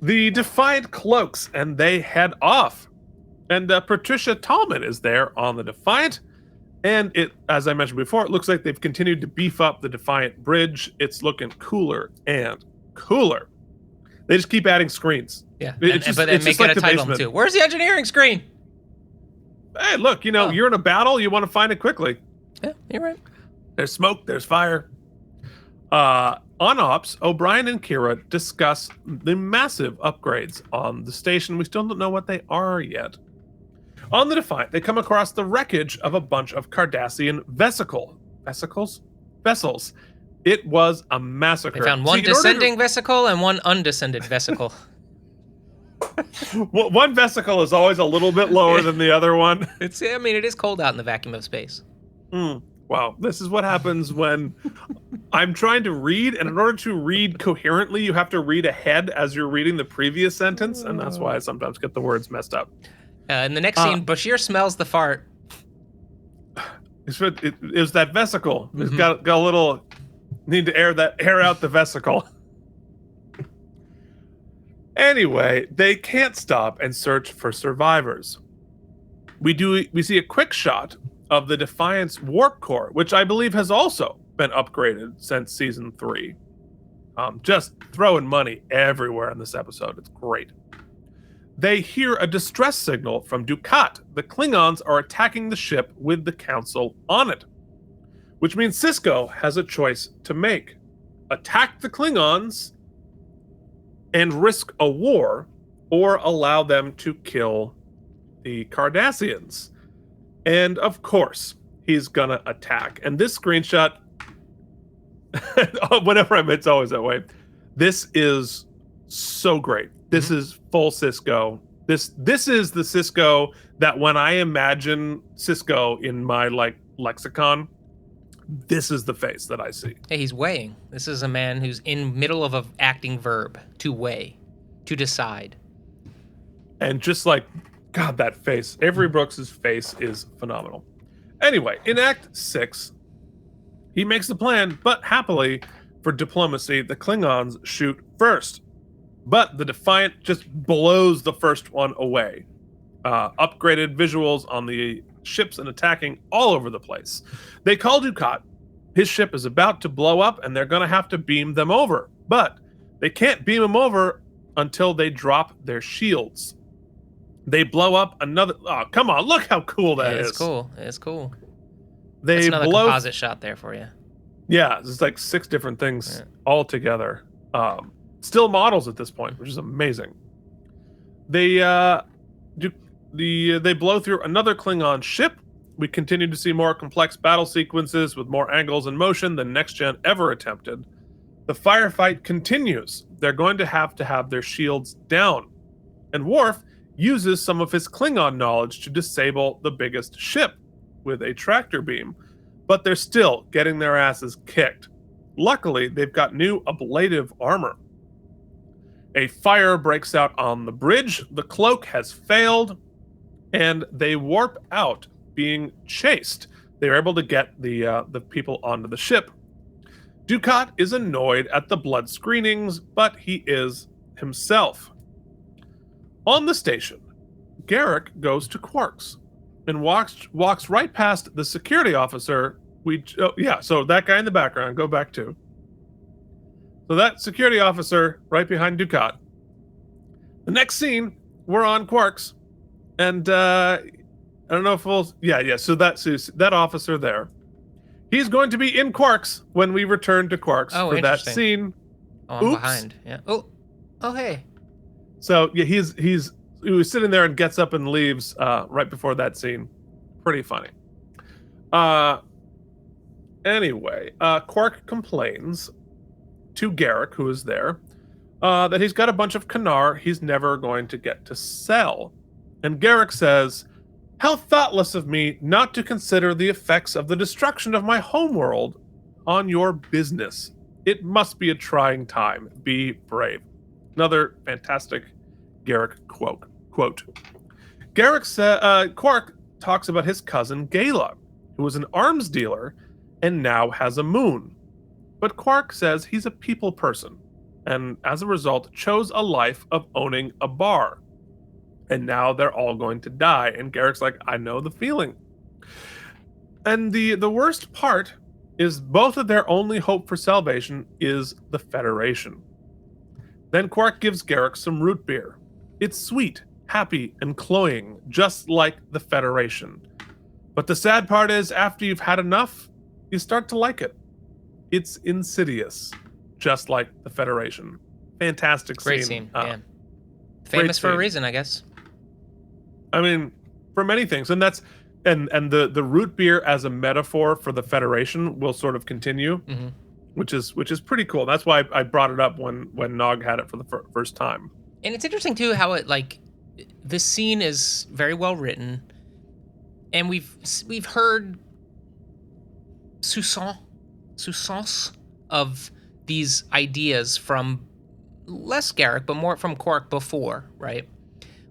The Defiant cloaks and they head off. And Patricia Tallman is there on the Defiant. And it, as I mentioned before, it looks like they've continued to beef up the Defiant bridge. It's looking cooler and cooler. They just keep adding screens. Yeah, but then make it a title too. Where's the engineering screen? Hey, look, you're in a battle. You want to find it quickly. Yeah, you're right. There's smoke. There's fire. On Ops, O'Brien and Kira discuss the massive upgrades on the station. We still don't know what they are yet. On the Defiant, they come across the wreckage of a bunch of Cardassian vessels. It was a massacre. They found one descending vesicle and one undescended vesicle. Well, one vesicle is always a little bit lower than the other one. It is cold out in the vacuum of space. Wow, this is what happens when I'm trying to read, and in order to read coherently, you have to read ahead as you're reading the previous sentence, and that's why I sometimes get the words messed up. In the next scene, Bashir smells the fart. It was that vesicle. It's got a little need to air out the vesicle. Anyway, they can't stop and search for survivors. We see a quick shot of the Defiant's warp core, which I believe has also been upgraded since season 3. Just throwing money everywhere in this episode. It's great. They hear a distress signal from Dukat. The Klingons are attacking the ship with the Council on it, which means Sisko has a choice to make. Attack the Klingons and risk a war, or allow them to kill the Cardassians. And of course, he's gonna attack. And this screenshot, whenever it's always that way. This is so great. This is full Sisko. This is the Sisko that when I imagine Sisko in my lexicon, this is the face that I see. Hey, he's weighing. This is a man who's in middle of an acting verb, to weigh, to decide. And just God, that face. Avery Brooks's face is phenomenal. Anyway, in Act 6, he makes the plan, but happily for diplomacy, the Klingons shoot first. But the Defiant just blows the first one away. Upgraded visuals on the ships and attacking all over the place. They call Dukat. His ship is about to blow up, and they're going to have to beam them over. But they can't beam them over until they drop their shields. They blow up another... Oh, come on. Look how cool that is. It's cool. It's cool. That's another composite shot there for you. Yeah, it's 6 different things all together. Still models at this point, which is amazing. They blow through another Klingon ship. We continue to see more complex battle sequences with more angles and motion than Next Gen ever attempted. The firefight continues. They're going to have their shields down. And Worf uses some of his Klingon knowledge to disable the biggest ship with a tractor beam. But they're still getting their asses kicked. Luckily, they've got new ablative armor. A fire breaks out on the bridge. The cloak has failed, and they warp out, being chased. They're able to get the people onto the ship. Dukat is annoyed at the blood screenings, but he is himself. On the station, Garrick goes to Quark's and walks right past the security officer. So that guy in the background, go back to. So that security officer right behind Ducat. The next scene, we're on Quark's, and I don't know if we'll. Yeah. So that officer there, he's going to be in Quark's when we return to Quark's for that scene. Oh, I'm behind. Yeah. Oh, hey. So yeah, he was sitting there and gets up and leaves right before that scene. Pretty funny. Anyway, Quark complains to Garrick, who is there, that he's got a bunch of Kanar he's never going to get to sell. And Garrick says, "How thoughtless of me not to consider the effects of the destruction of my homeworld on your business. It must be a trying time. Be brave." Another fantastic Garrick quote. Quark talks about his cousin Gala, who was an arms dealer and now has a moon. But Quark says he's a people person, and as a result chose a life of owning a bar. And now they're all going to die. And Garrick's like, I know the feeling. And the worst part is both of their only hope for salvation is the Federation. Then Quark gives Garrick some root beer. It's sweet, happy, and cloying, just like the Federation. But the sad part is, after you've had enough, you start to like it. It's insidious, just like the Federation. Fantastic scene. Great scene, yeah. Famous for a reason, I guess. I mean, for many things, and that's and the root beer as a metaphor for the Federation will sort of continue, which is pretty cool. That's why I brought it up when Nog had it for the first time. And it's interesting too how it this scene is very well written, and we've heard sousance of these ideas from less Garrick, but more from Quark before, right?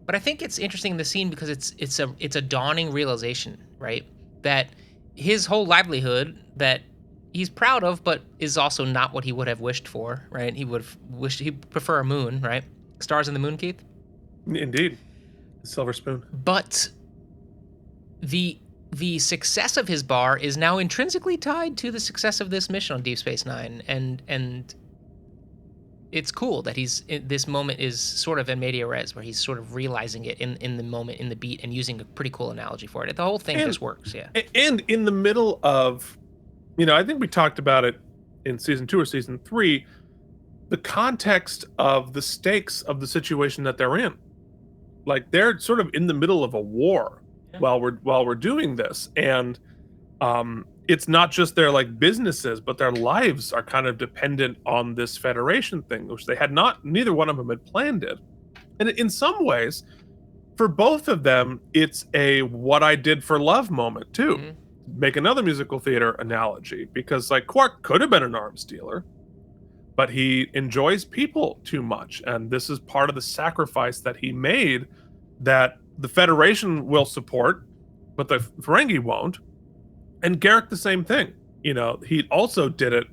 But I think it's interesting in the scene because it's a dawning realization, right? That his whole livelihood that he's proud of, but is also not what he would have wished for, right? He'd prefer a moon, right? Stars in the moon, Keith? Indeed. Silver spoon. But the success of his bar is now intrinsically tied to the success of this mission on Deep Space Nine, and it's cool that this moment is sort of in media res, where he's sort of realizing it in the moment, in the beat, and using a pretty cool analogy for it. The whole thing just works, yeah. And in the middle of, I think we talked about it in season 2 or season 3, the context of the stakes of the situation that they're in. Like, they're sort of in the middle of a war while we're doing this, and it's not just their businesses, but their lives are kind of dependent on this Federation thing, which neither one of them had planned it. And in some ways, for both of them, it's a what I did for love moment too. Make another musical theater analogy, because Quark could have been an arms dealer, but he enjoys people too much, and this is part of the sacrifice that he made that the Federation will support, but the Ferengi won't. And Garrick, the same thing. He also did it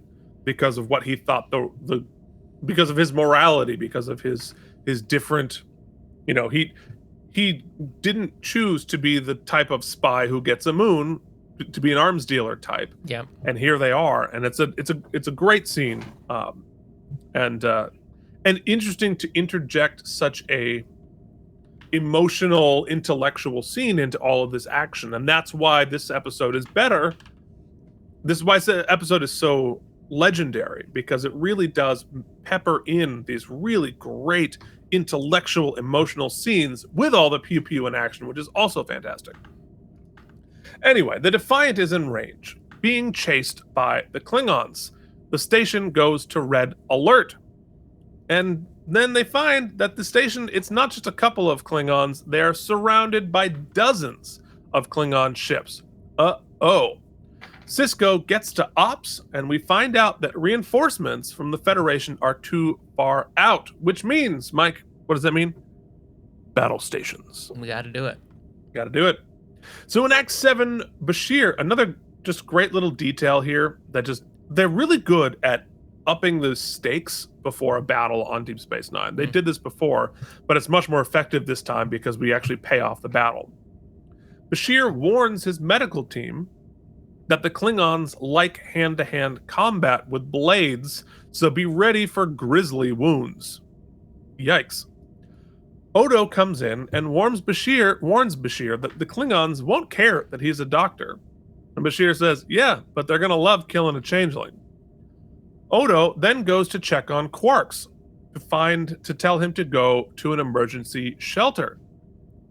because of what he thought because of his morality, because of his different, he didn't choose to be the type of spy who gets a moon, to be an arms dealer type. Yeah. And here they are, and it's a great scene, and interesting to interject such a emotional, intellectual scene into all of this action. And that's why this episode is better. This is why this episode is so legendary, because it really does pepper in these really great intellectual, emotional scenes with all the pew-pew in action, which is also fantastic. Anyway, the Defiant is in range, being chased by the Klingons. The station goes to red alert. And then they find that the station, it's not just a couple of Klingons, they are surrounded by dozens of Klingon ships. Cisco gets to ops, and we find out that reinforcements from the Federation are too far out, which means, Mike, what does that mean? Battle stations. We gotta do it. Gotta do it. So in Act 7, Bashir, another just great little detail here that they're really good at upping the stakes before a battle on Deep Space Nine. They did this before, but it's much more effective this time because we actually pay off the battle. Bashir warns his medical team that the Klingons like hand-to-hand combat with blades, so be ready for grisly wounds. Yikes. Odo comes in and warns Bashir that the Klingons won't care that he's a doctor. And Bashir says, yeah, but they're going to love killing a changeling. Odo then goes to check on Quarks to tell him to go to an emergency shelter.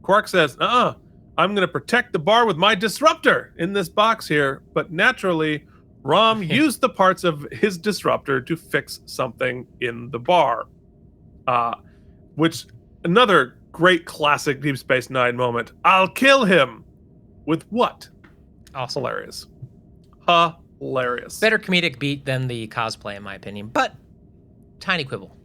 Quark says, I'm going to protect the bar with my disruptor in this box here. But naturally, Rom used the parts of his disruptor to fix something in the bar. Which, another great classic Deep Space Nine moment. I'll kill him. With what? Awesome. Hilarious. Hilarious. Better comedic beat than the cosplay, in my opinion, but tiny quibble.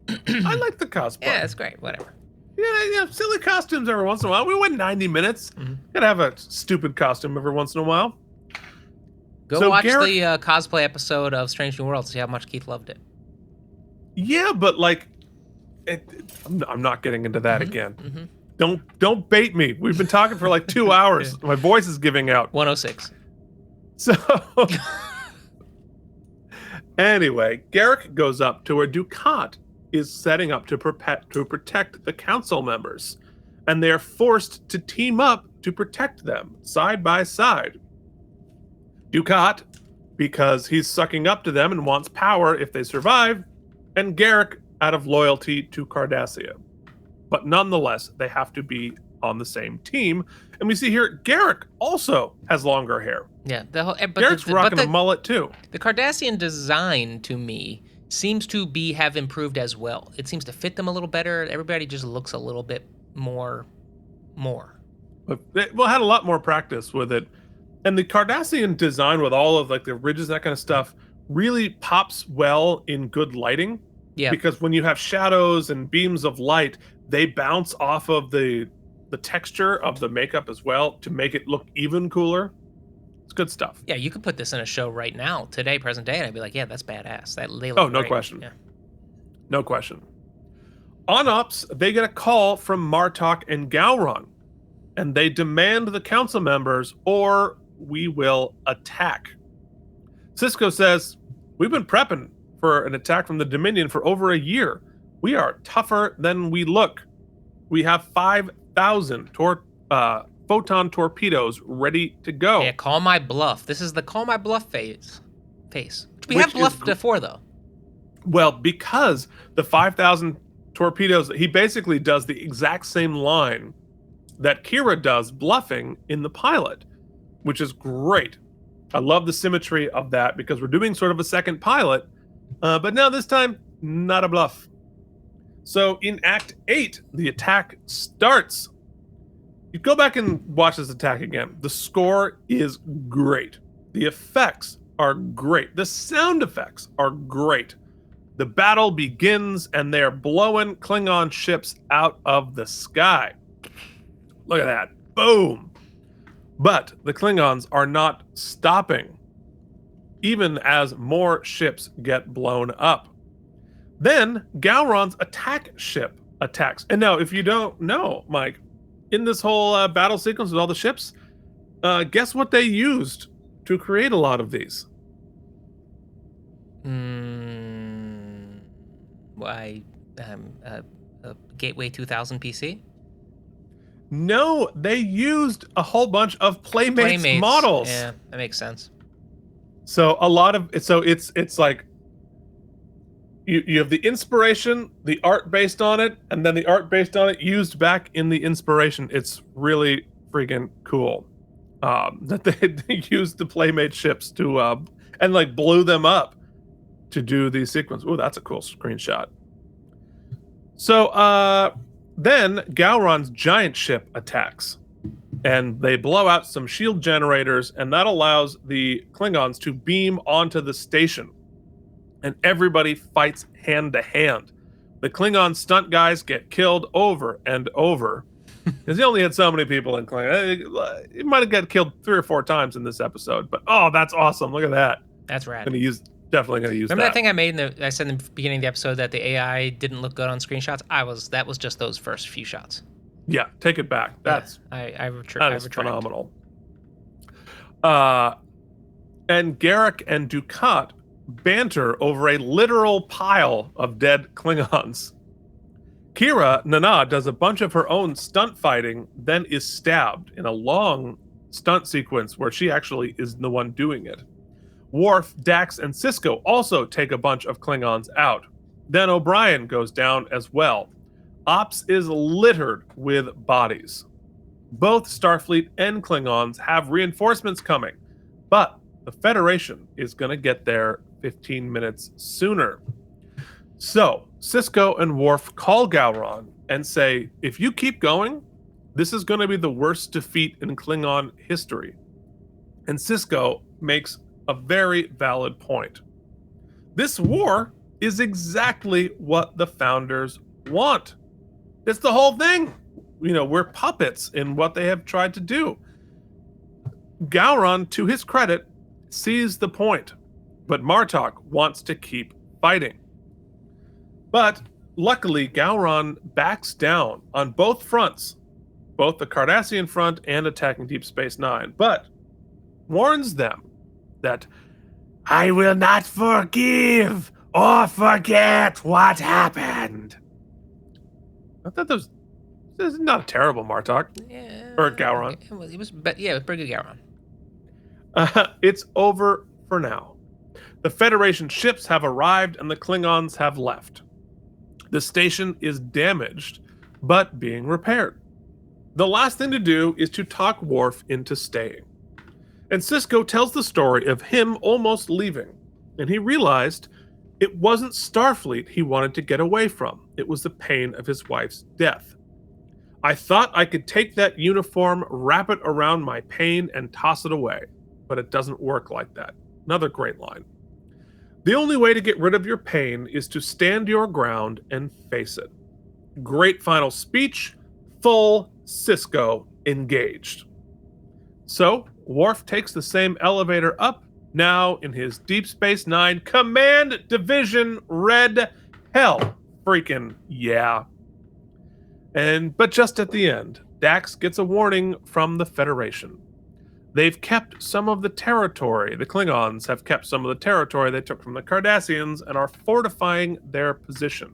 I like the cosplay. Yeah, it's great. Whatever. Yeah, silly costumes every once in a while. We went 90 minutes. Gotta have a stupid costume every once in a while. Go watch the cosplay episode of Strange New Worlds to see how much Keith loved it. Yeah, but like, I'm not getting into that again. Don't bait me. We've been talking for like 2 hours. My voice is giving out. 106. So, anyway, Garrick goes up to where Dukat is setting up to protect the council members, and they're forced to team up to protect them side by side. Dukat, because he's sucking up to them and wants power if they survive, and Garrick out of loyalty to Cardassia. But nonetheless, they have to be on the same team. And we see here, Garrick also has longer hair. Yeah, Garrick's rocking a mullet too. The Cardassian design, to me, seems to have improved as well. It seems to fit them a little better. Everybody just looks a little bit more. But they had a lot more practice with it. And the Cardassian design with all of like the ridges, that kind of stuff, really pops well in good lighting. Yeah. Because when you have shadows and beams of light, they bounce off of the texture of the makeup as well to make it look even cooler. It's good stuff. Yeah, you could put this in a show right now, today, present day, and I'd be like, yeah, that's badass. They look no great. question. Yeah. No question. On Ops, they get a call from Martok and Gowron, and they demand the council members or we will attack. Sisko says, we've been prepping for an attack from the Dominion for over a year. We are tougher than we look. We have 5,000 photon torpedoes ready to go. Yeah, call my bluff. This is the call my bluff phase. Which we have bluffed before, though. Well, because the 5,000 torpedoes, he basically does the exact same line that Kira does bluffing in the pilot, which is great. I love the symmetry of that because we're doing sort of a second pilot, but now this time, not a bluff. So in Act 8, the attack starts. You go back and watch this attack again. The score is great. The effects are great. The sound effects are great. The battle begins and they're blowing Klingon ships out of the sky. Look at that. Boom. But the Klingons are not stopping, even as more ships get blown up. Then Gowron's attack ship attacks. And now, if you don't know, Mike, in this whole battle sequence with all the ships, guess what they used to create a lot of these? Gateway 2000 PC? No, they used a whole bunch of Playmates models. Yeah, that makes sense. So a lot of it's like you have the inspiration, the art based on it, and then the art based on it used back in the inspiration. It's really freaking cool that they used the Playmate ships to and like blew them up to do the sequence. Oh, that's a cool screenshot. So then Gowron's giant ship attacks, and they blow out some shield generators, and that allows the Klingons to beam onto the station. And everybody fights hand to hand. The Klingon stunt guys get killed over and over. Because he only had so many people in Klingon. He might have got killed 3 or 4 times in this episode. But, oh, that's awesome. Look at that. That's rad. And he used definitely going to use Remember that that. thing I made I said in the beginning of the episode that the AI didn't look good on screenshots? That was just those first few shots. Yeah, take it back. That's I that is retract. phenomenal. And Garrick and Ducat banter over a literal pile of dead Klingons. Kira Nana does a bunch of her own stunt fighting, then is stabbed in a long stunt sequence where she actually is the one doing it. Worf, Dax, and Cisco also take a bunch of Klingons out. Then O'Brien goes down as well. Ops is littered with bodies. Both Starfleet and Klingons have reinforcements coming, but the Federation is going to get there 15 minutes sooner. So, Cisco and Worf call Gowron and say, if you keep going, this is going to be the worst defeat in Klingon history. And Cisco makes a very valid point. This war is exactly what the founders want. It's the whole thing. You know, we're puppets in what they have tried to do. Gowron, to his credit, sees the point, but Martok wants to keep fighting. But luckily, Gowron backs down on both fronts, both the Cardassian front and attacking Deep Space Nine, but warns them that I will not forgive or forget what happened. I thought this is not a terrible Martok. Yeah. Or Gowron. It was pretty good Gowron. It's over for now. The Federation ships have arrived and the Klingons have left. The station is damaged, but being repaired. The last thing to do is to talk Worf into staying. And Cisco tells the story of him almost leaving, and he realized it wasn't Starfleet he wanted to get away from. It was the pain of his wife's death. I thought I could take that uniform, wrap it around my pain, and toss it away, but it doesn't work like that. Another great line. The only way to get rid of your pain is to stand your ground and face it. Great final speech, full Cisco engaged. So, Worf takes the same elevator up, now in his Deep Space Nine Command Division Red Hell. Freaking yeah. But just at the end, Dax gets a warning from the Federation. They've kept some of the territory. The Klingons have kept some of the territory they took from the Cardassians and are fortifying their position.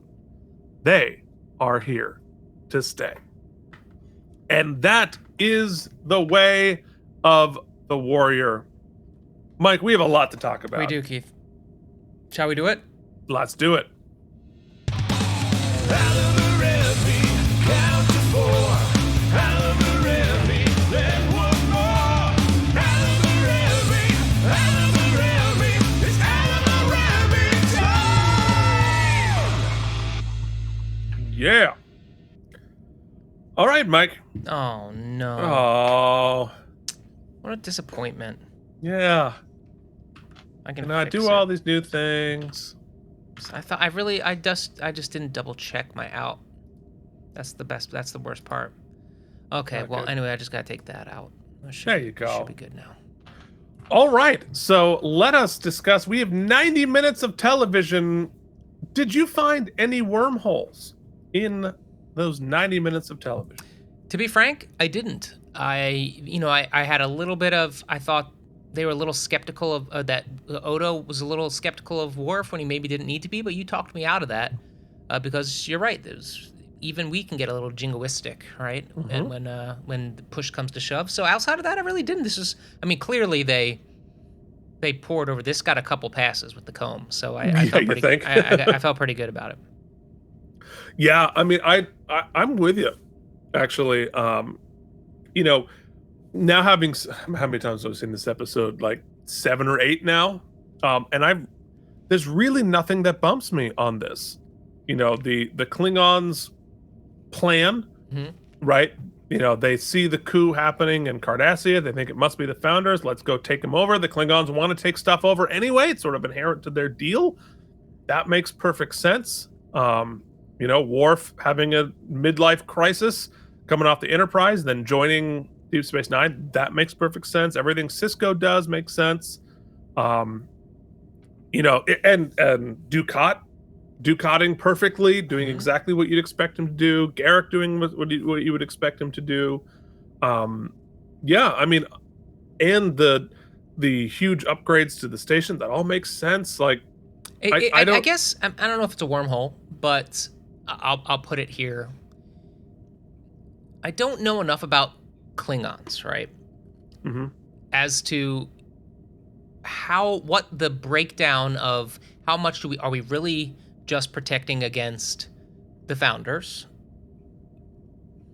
They are here to stay. And that is the way of the warrior. Mike, we have a lot to talk about. We do, Keith. Shall we do it? Let's do it. AlamarEmmys, count to 4. AlamarEmmys, then one more. AlamarEmmys, it's AlamarEmmys time! Yeah. All right, Mike. Oh no. Oh, What a disappointment. yeah. I can And I fix do it. all these new things. I just didn't double check my out. That's the worst part. Okay, Not well good. anyway, I just gotta take that out. There you go. Should be good now. All right. So let us discuss. We have 90 minutes of television. Did you find any wormholes in those 90 minutes of television? To be frank, I didn't. I had a little bit of. I thought they were a little skeptical of that. Odo was a little skeptical of Worf when he maybe didn't need to be, but you talked me out of that because you're right. Even we can get a little jingoistic, right? And when the push comes to shove. So outside of that, I really didn't. Clearly they poured over. This got a couple passes with the comb, so I felt pretty. think? I felt pretty good about it. Yeah, I mean, I'm with you, actually. Now how many times have I seen this episode? Like 7 or 8 now, and there's really nothing that bumps me on this. The Klingons' plan, right? They see the coup happening in Cardassia. They think it must be the founders. Let's go take them over. The Klingons want to take stuff over anyway. It's sort of inherent to their deal. That makes perfect sense. Worf having a midlife crisis, coming off the Enterprise, then joining Deep Space Nine. That makes perfect sense. Everything Cisco does makes sense. and Ducatting perfectly, doing exactly what you'd expect him to do. Garrick doing what you would expect him to do. Yeah, I mean, and the huge upgrades to the station, that all makes sense. Like, I guess I don't know if it's a wormhole, but I'll put it here. I don't know enough about Klingons, right? Mm-hmm. As to what the breakdown of how much are we really just protecting against the founders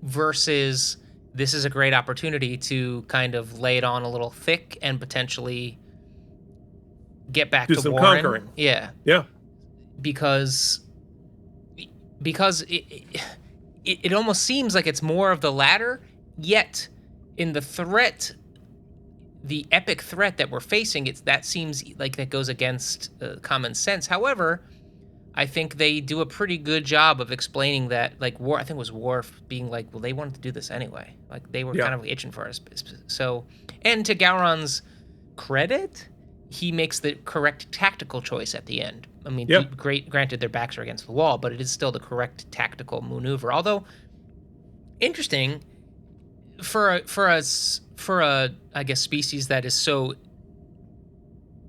versus this is a great opportunity to kind of lay it on a little thick and potentially get back Do to some warring. conquering. Yeah. Yeah. Because it almost seems like it's more of the latter, yet in the threat, the epic threat that we're facing, that seems like that goes against common sense. However, I think they do a pretty good job of explaining that, like, I think it was Worf being like, well, they wanted to do this anyway. Like, they were kind of itching for us. So, and to Gowron's credit, he makes the correct tactical choice at the end. I mean, granted, their backs are against the wall, but it is still the correct tactical maneuver. Although, interesting, for a I guess species that is so,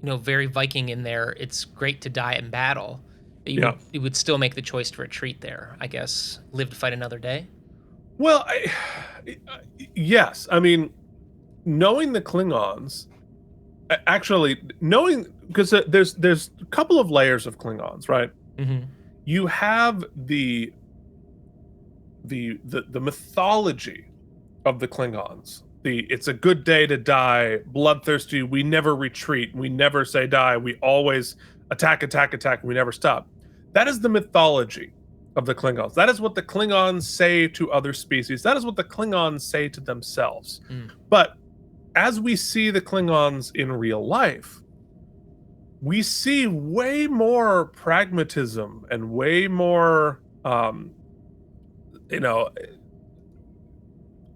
very Viking in there, it's great to die in battle. You would still make the choice to retreat there, I guess. Live to fight another day. Well, yes. I mean, knowing the Klingons, actually knowing, because there's a couple of layers of Klingons, right? Mm-hmm. You have the mythology of the Klingons. It's a good day to die, bloodthirsty. We never retreat. We never say die. We always attack. We never stop. That is the mythology of the Klingons. That is what the Klingons say to other species. That is what the Klingons say to themselves. But as we see the Klingons in real life, we see way more pragmatism and way more,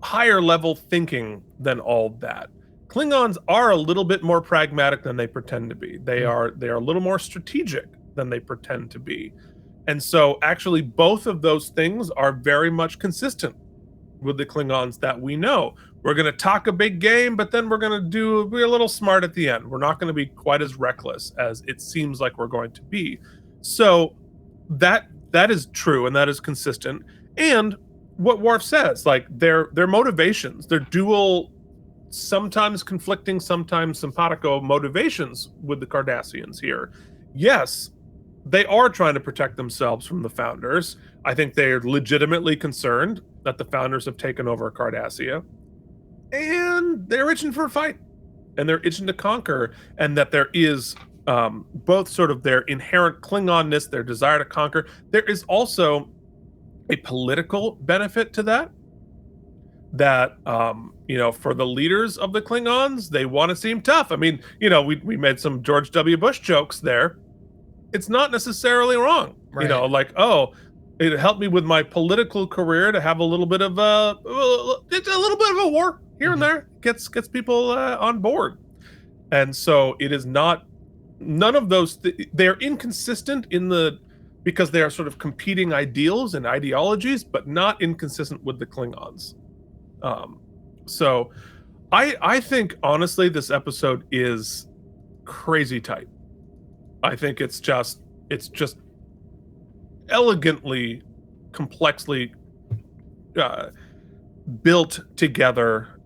higher level thinking than all that. Klingons are a little bit more pragmatic than they pretend to be. They are a little more strategic than they pretend to be. And so actually both of those things are very much consistent with the Klingons that we know. We're going to talk a big game, but then we're going to be a little smart at the end. We're not going to be quite as reckless as it seems like we're going to be. So that is true and that is consistent. And what Worf says, like their motivations, their dual, sometimes conflicting, sometimes simpatico motivations with the Cardassians here. Yes, they are trying to protect themselves from the founders. I think they're legitimately concerned that the founders have taken over Cardassia. And they're itching for a fight. And they're itching to conquer. And that there is both sort of their inherent Klingonness, their desire to conquer. There is also a political benefit to that. That, for the leaders of the Klingons, they want to seem tough. I mean, we made some George W. Bush jokes there. It's not necessarily wrong. Right. Like, oh, it helped me with my political career to have a little bit of a war here and there. Gets people on board. And so it is not, none of those, they're inconsistent because they are sort of competing ideals and ideologies, but not inconsistent with the Klingons. So I think honestly this episode is crazy tight. I think it's just elegantly, complexly built together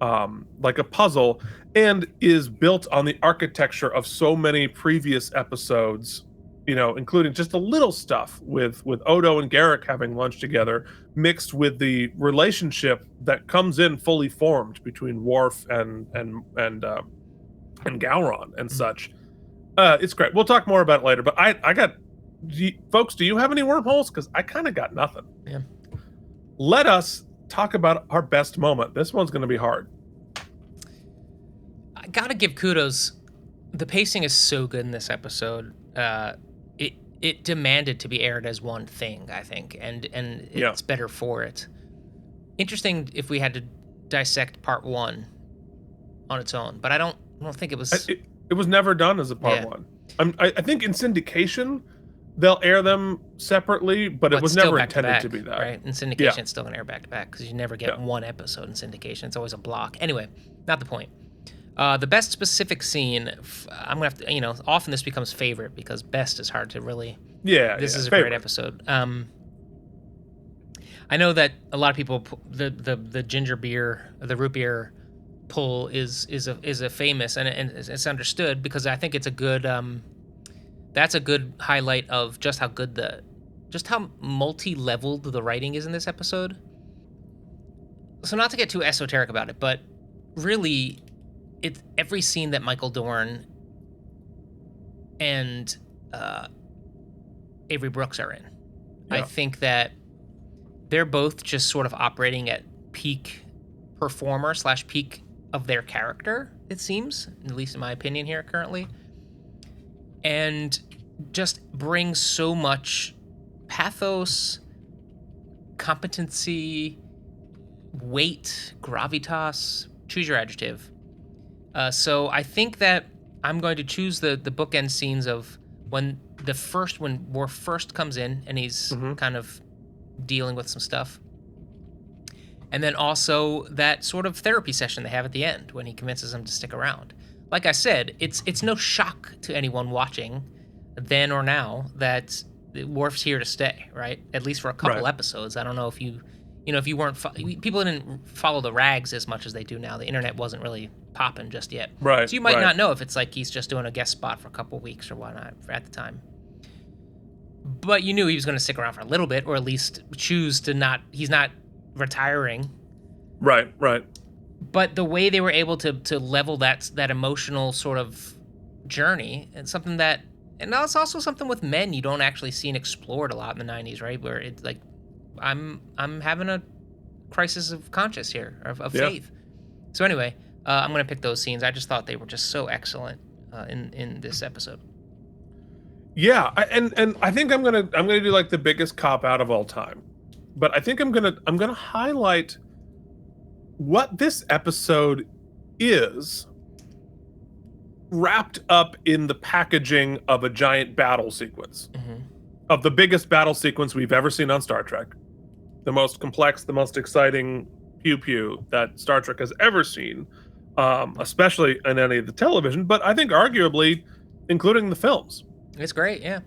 like a puzzle, and is built on the architecture of so many previous episodes, including just a little stuff with Odo and Garrick having lunch together, mixed with the relationship that comes in fully formed between Worf and Gowron and such. It's great. We'll talk more about it later, but I got, folks, do you have any wormholes? Because I kind of got nothing. Yeah. Let us talk about our best moment. This one's going to be hard. I gotta give kudos. The pacing is so good in this episode. It demanded to be aired as one thing, I think, and it's better for it. Interesting if we had to dissect part one on its own, but I don't think it was. It was never done as a part one. I think in syndication they'll air them separately, but it was still never back intended to be that. right? In syndication, Yeah. it's still gonna air back to back because you never get Yeah. one episode in syndication. It's always a block. Anyway, not the point. The best specific scene, I'm gonna have to, often this becomes favorite because best is hard to really. Yeah, This yeah, is a favorite. great episode. I know that a lot of people the ginger beer, the root beer pull is a famous and it's understood because I think it's a good that's a good highlight of just how multi-leveled the writing is in this episode. So not to get too esoteric about it, but really it's every scene that Michael Dorn and Avery Brooks are in. I Yeah. think that they're both just sort of operating at peak performer / peak of their character, it seems, at least in my opinion here currently. And just bring so much pathos, competency, weight, gravitas, choose your adjective. So I think that I'm going to choose the bookend scenes of when Worf first comes in and he's kind of dealing with some stuff. And then also that sort of therapy session they have at the end when he convinces him to stick around. Like I said, it's no shock to anyone watching then or now that Worf's here to stay, right? At least for a couple Right. episodes. I don't know if if you weren't people didn't follow the rags as much as they do now. The internet wasn't really popping just yet. Right. So you might right. not know if it's like he's just doing a guest spot for a couple weeks or whatnot at the time. But you knew he was going to stick around for a little bit, or at least choose to not. He's not retiring. Right. Right. But the way they were able to level that emotional sort of journey, and something that, and that's also something with men you don't actually see and explored a lot in the '90s, right? Where it's like, I'm having a crisis of conscience here, of Yeah. faith. So anyway, I'm gonna pick those scenes. I just thought they were just so excellent in this episode. Yeah, and I think I'm gonna do like the biggest cop out of all time, but I think I'm gonna highlight what this episode is wrapped up in the packaging of a giant battle sequence, of the biggest battle sequence we've ever seen on Star Trek, the most complex, the most exciting pew pew that Star Trek has ever seen, especially in any of the television, but I think arguably including the films. It's great, yeah.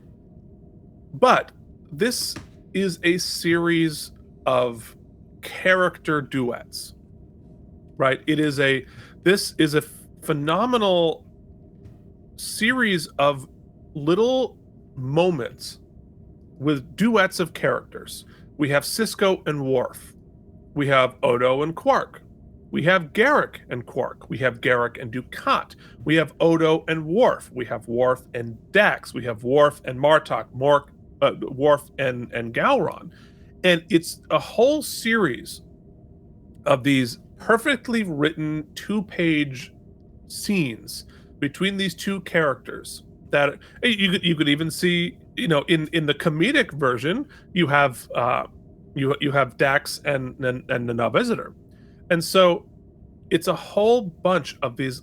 But this is a series of character duets, right? This is a phenomenal series of little moments with duets of characters. We have Sisko and Worf. We have Odo and Quark. We have Garrick and Quark. We have Garrick and Dukat. We have Odo and Worf. We have Worf and Dax. We have Worf and Martok. Worf and Gowron. And it's a whole series of these perfectly written 2-page scenes between these two characters that you could even see, in the comedic version, you have Dax and the Now Visitor. And so it's a whole bunch of these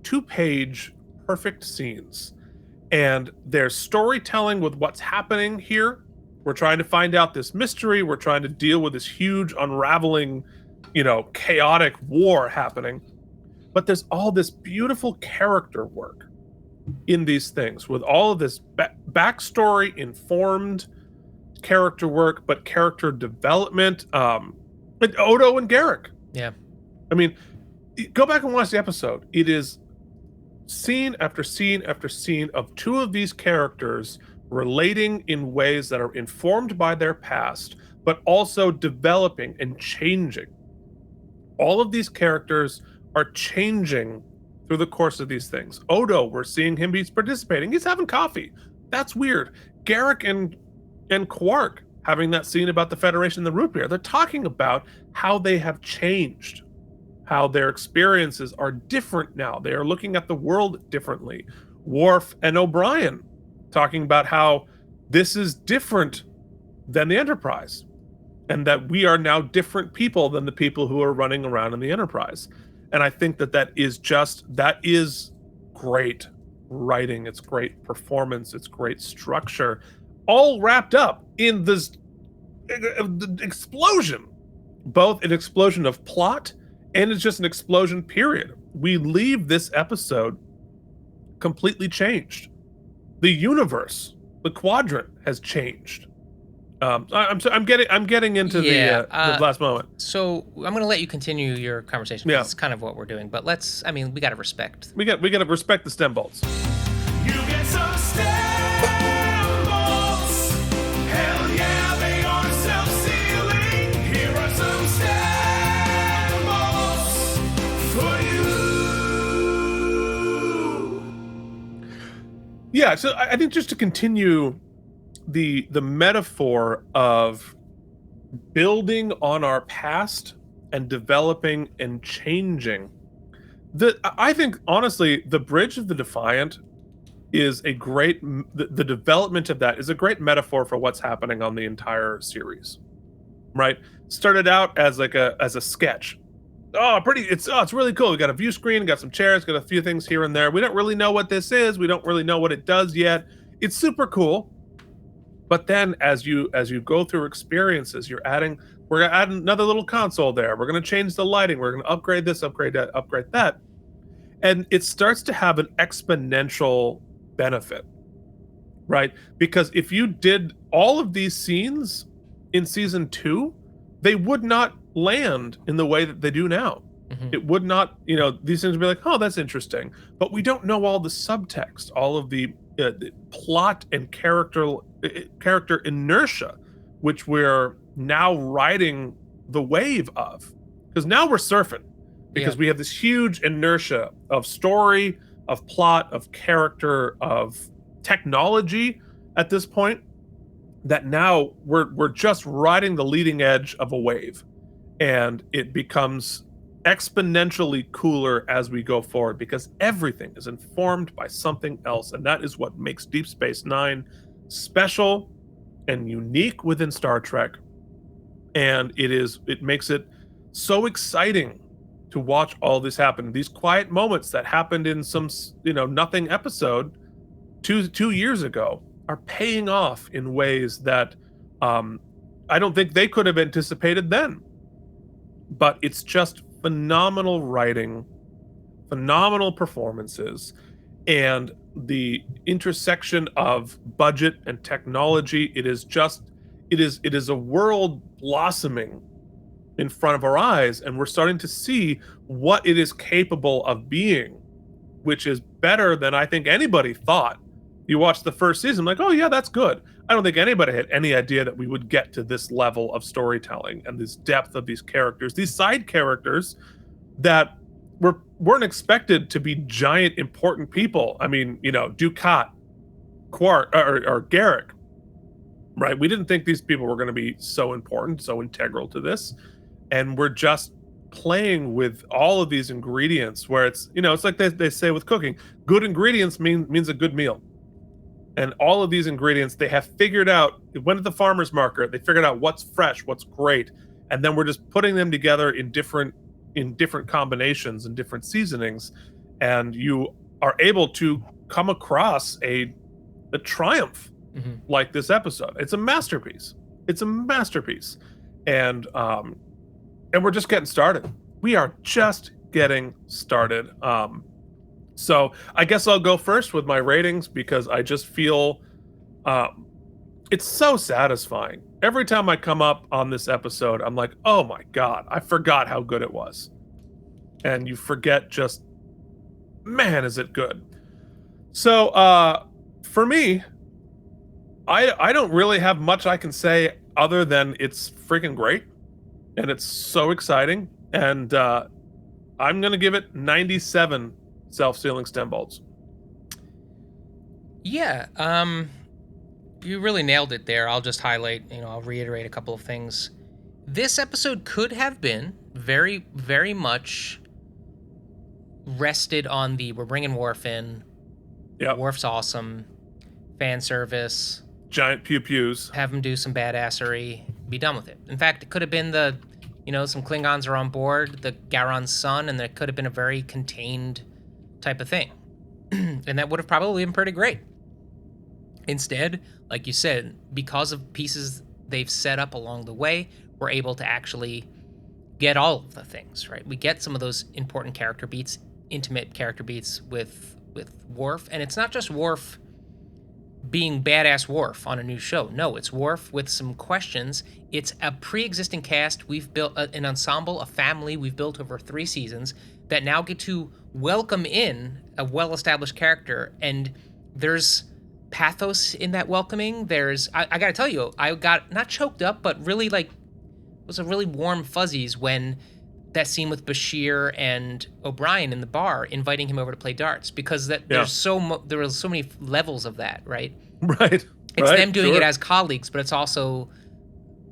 2-page perfect scenes. And there's storytelling with what's happening here. We're trying to find out this mystery. We're trying to deal with this huge unraveling, chaotic war happening. But there's all this beautiful character work in these things with all of this backstory informed character work, but character development. Like Odo and Garrick. Yeah. I mean, go back and watch the episode. It is scene after scene after scene of two of these characters relating in ways that are informed by their past, but also developing and changing. All of these characters are changing through the course of these things. Odo, we're seeing him, he's participating. He's having coffee. That's weird. Garrick and Quark, having that scene about the Federation and the root beer, they're talking about how they have changed, how their experiences are different now. They are looking at the world differently. Worf and O'Brien talking about how this is different than the Enterprise, and that we are now different people than the people who are running around in the Enterprise. And I think that is great. writing, its great performance, its great structure, all wrapped up in this explosion. Both an explosion of plot and it's just an explosion, period. We leave this episode completely changed. The universe, the quadrant has changed. I'm getting into the last moment. So I'm going to let you continue your conversation. 'Cause Yeah. It's kind of what we're doing, but we got to respect. We got to respect the stem bolts. You get some stem bolts. Hell yeah, they are self-sealing. Here are some stem bolts for you. Yeah, so I think just to continue the metaphor of building on our past and developing and changing. I think honestly, the Bridge of the Defiant is a great the development of that is a great metaphor for what's happening on the entire series. Right? Started out as a sketch. It's really cool. We got a view screen, got some chairs, got a few things here and there. We don't really know what this is. We don't really know what it does yet. It's super cool. But then as you go through experiences, we're gonna add another little console there. We're gonna change the lighting. We're gonna upgrade this, upgrade that, upgrade that. And it starts to have an exponential benefit, right? Because if you did all of these scenes in season 2, they would not land in the way that they do now. Mhm. It would not, these things would be like, oh, that's interesting. But we don't know all the subtext, all of the plot and character inertia, which we're now riding the wave of. Because now we're surfing. Because we have this huge inertia of story, of plot, of character, of technology at this point, that now we're just riding the leading edge of a wave. And it becomes exponentially cooler as we go forward because everything is informed by something else, and that is what makes Deep Space Nine special and unique within Star Trek. And it makes it so exciting to watch all this happen. These quiet moments that happened in some nothing episode two years ago are paying off in ways that I don't think they could have anticipated then. But it's just phenomenal writing, phenomenal performances, and the intersection of budget and technology. It is a world blossoming in front of our eyes, and we're starting to see what it is capable of being, which is better than I think anybody thought. You watch the first season, like, oh yeah, that's good. I don't think anybody had any idea that we would get to this level of storytelling and this depth of these characters, these side characters that weren't expected to be giant important people. I mean, Ducat, Quark, or Garrick, right? We didn't think these people were going to be so important, so integral to this, and we're just playing with all of these ingredients where it's like they say with cooking, good ingredients means a good meal. And all of these ingredients, they have figured out, it went to the farmer's market, they figured out what's fresh, what's great, and then we're just putting them together in different combinations and different seasonings, and you are able to come across a triumph like this episode. It's a masterpiece. And we're just getting started. We are just getting started. So I guess I'll go first with my ratings because I just feel it's so satisfying. Every time I come up on this episode, I'm like, oh my God, I forgot how good it was. And you forget just, man, is it good. So for me, I don't really have much I can say other than it's freaking great. And it's so exciting. And I'm going to give it 97 self-sealing stem bolts. Yeah, you really nailed it there. I'll just highlight, I'll reiterate a couple of things. This episode could have been very, very much rested on we're bringing Worf in. Yep. Worf's awesome. Fan service. Giant pew-pews. Have him do some badassery. Be done with it. In fact, it could have been some Klingons are on board, the Garon's son, and there could have been a very contained type of thing. And that would have probably been pretty great. Instead, like you said, because of pieces they've set up along the way, we're able to actually get all of the things, right? We get some of those important character beats, intimate character beats with Worf, and it's not just Worf being badass Worf on a new show. No, it's Worf with some questions. It's a pre-existing cast. We've built an ensemble, a family we've built over 3 seasons that now get to welcome in a well-established character, and there's pathos in that welcoming. There's, I gotta tell you, I got not choked up, but really like, was a really warm fuzzies when that scene with Bashir and O'Brien in the bar inviting him over to play darts, because there was so many levels of that, right? Right. It's them doing it as colleagues, but it's also,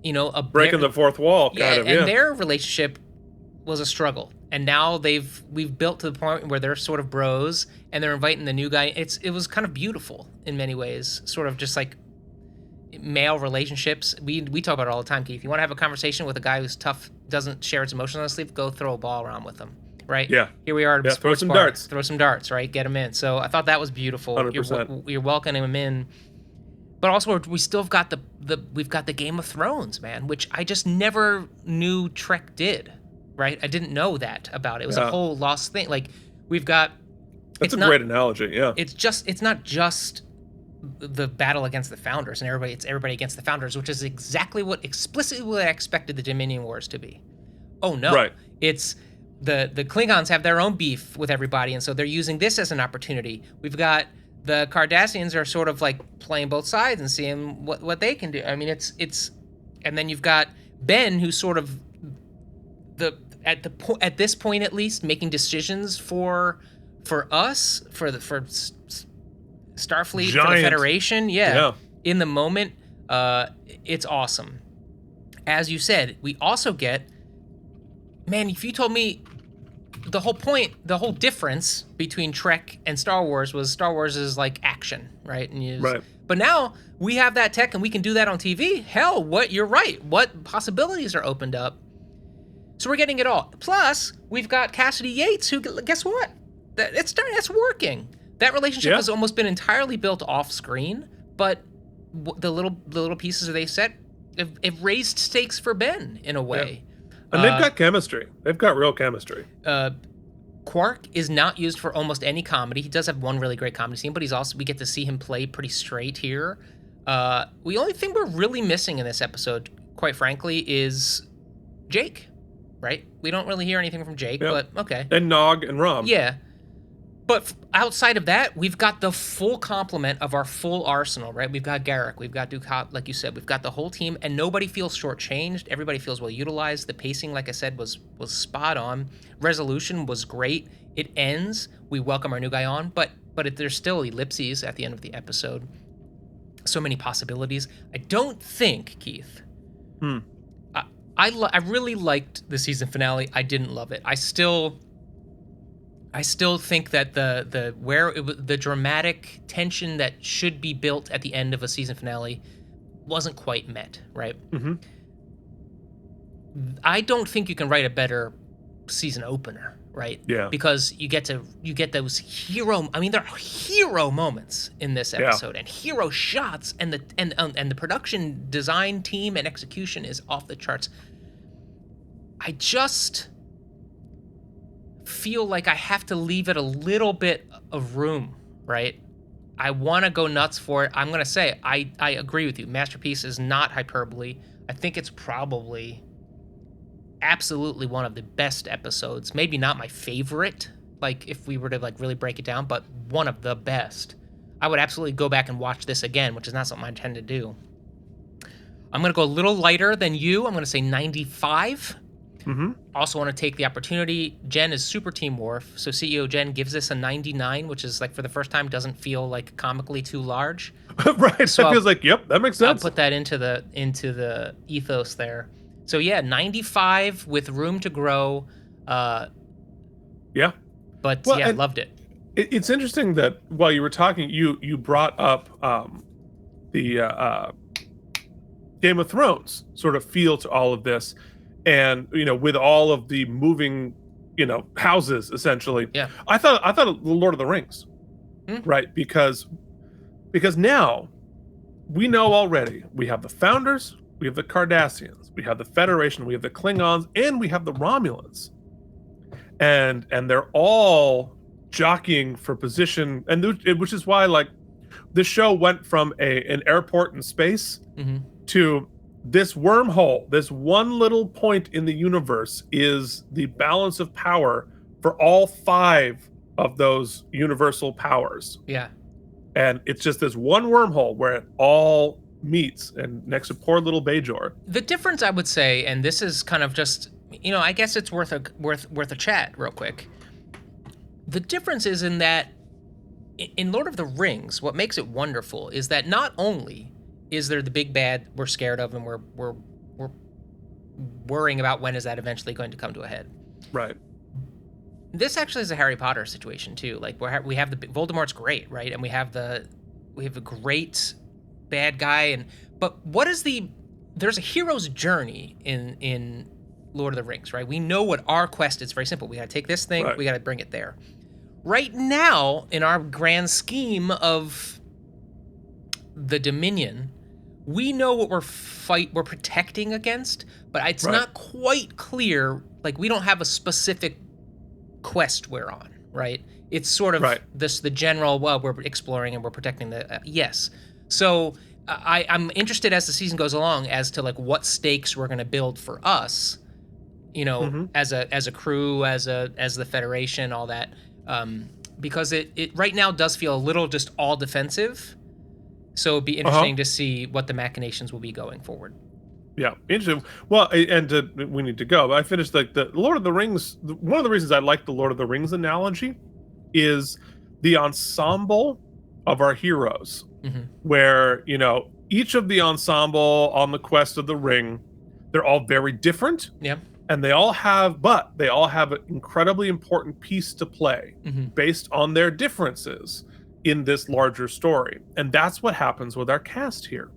a breaking the fourth wall, and their relationship was a struggle. And now we've built to the point where they're sort of bros, and they're inviting the new guy. It was kind of beautiful in many ways, sort of just like male relationships. We talk about it all the time, Keith. You want to have a conversation with a guy who's tough, doesn't share his emotions on his sleeve, go throw a ball around with him, right? Yeah. Here we are at a throw sports some bar. darts. Throw some darts, right? Get him in. So I thought that was beautiful. 100%. You're welcoming him in. But also, we still have got we've got the Game of Thrones, man, which I just never knew Trek did, right? I didn't know that about it. It was a whole lost thing. Like, we've got... That's a great analogy, yeah. It's not just the battle against the Founders and everybody. It's everybody against the Founders, which is explicitly what I expected the Dominion Wars to be. Oh, no. Right. It's... The Klingons have their own beef with everybody, and so they're using this as an opportunity. We've got... The Cardassians are sort of like playing both sides and seeing what they can do. I mean, it's, and then you've got Ben, who's sort of at this point at least making decisions for us, for Starfleet, for the Federation. Yeah. In the moment, it's awesome. As you said, we also get, man, if you told me the whole difference between Trek and Star Wars was Star Wars is like action, right? Right. But now we have that tech and we can do that on TV. Hell, you're right. What possibilities are opened up? So we're getting it all. Plus, we've got Cassidy Yates, who, guess what? That's working. That relationship has almost been entirely built off screen, but the little pieces they set have raised stakes for Ben in a way. Yeah. And they've got chemistry. They've got real chemistry. Quark is not used for almost any comedy. He does have one really great comedy scene, but we get to see him play pretty straight here. The only thing we're really missing in this episode, quite frankly, is Jake, right? We don't really hear anything from Jake, but okay. And Nog and Rom. Yeah. But outside of that, we've got the full complement of our full arsenal, right? We've got Garrick, we've got Ducat, like you said, we've got the whole team, and nobody feels shortchanged. Everybody feels well utilized. The pacing, like I said, was spot on. Resolution was great. It ends. We welcome our new guy on, but there's still ellipses at the end of the episode. So many possibilities. I don't think, Keith. I really liked the season finale. I didn't love it. I still think that the dramatic tension that should be built at the end of a season finale wasn't quite met, right? Mm-hmm. I don't think you can write a better season opener, right? Yeah. Because you get those hero. I mean, there are hero moments in this episode and hero shots, and the production design team and execution is off the charts. I just feel like I have to leave it a little bit of room, right? I want to go nuts for it. I'm going to say, I agree with you. Masterpiece is not hyperbole. I think it's probably absolutely one of the best episodes. Maybe not my favorite, like if we were to like really break it down, but one of the best. I would absolutely go back and watch this again, which is not something I intend to do. I'm going to go a little lighter than you. I'm going to say 95. Mm-hmm. Also want to take the opportunity. Jen is super Team Worf, so CEO Jen gives this a 99, which is like for the first time doesn't feel like comically too large. Right. So it feels like, yep, that makes sense. I'll put that into the ethos there. So yeah, 95 with room to grow. Yeah. But well, yeah, loved it. It's interesting that while you were talking, you brought up the Game of Thrones sort of feel to all of this. And, with all of the moving, houses, essentially. Yeah. I thought of The Lord of the Rings. right? Because now we know already we have the Founders, we have the Cardassians, we have the Federation, we have the Klingons, and we have the Romulans, and they're all jockeying for position, and which is why like the show went from an airport in space to this wormhole. This one little point in the universe is the balance of power for all 5 of those universal powers. Yeah. And it's just this one wormhole where it all meets, and next to poor little Bajor. The difference, I would say, and this is kind of just, I guess it's worth a chat real quick. The difference is in that in Lord of the Rings, what makes it wonderful is that not only is there the big bad we're scared of and we're worrying about when is that eventually going to come to a head. Right. This actually is a Harry Potter situation too. Like we have the Voldemort's great, right? And we have a great bad guy, but what is there's a hero's journey in Lord of the Rings, right? We know what our quest is. Very simple. We got to take this thing, right. We got to bring it there. Right now, in our grand scheme of the Dominion, we know what we're protecting against, but it's right. not quite clear. Like we don't have a specific quest we're on, right? It's sort of right. the general, well, we're exploring and we're protecting the yes. So I'm interested as the season goes along as to like what stakes we're going to build for us, as a crew, as the Federation, all that, because it right now does feel a little just all defensive. So it'd be interesting to see what the machinations will be going forward. Yeah, interesting. Well, and we need to go. But I finished like the Lord of the Rings. One of the reasons I like the Lord of the Rings analogy is the ensemble of our heroes, where each of the ensemble on the quest of the ring, they're all very different. Yeah, and they all have an incredibly important piece to play based on their differences in this larger story, and that's what happens with our cast here.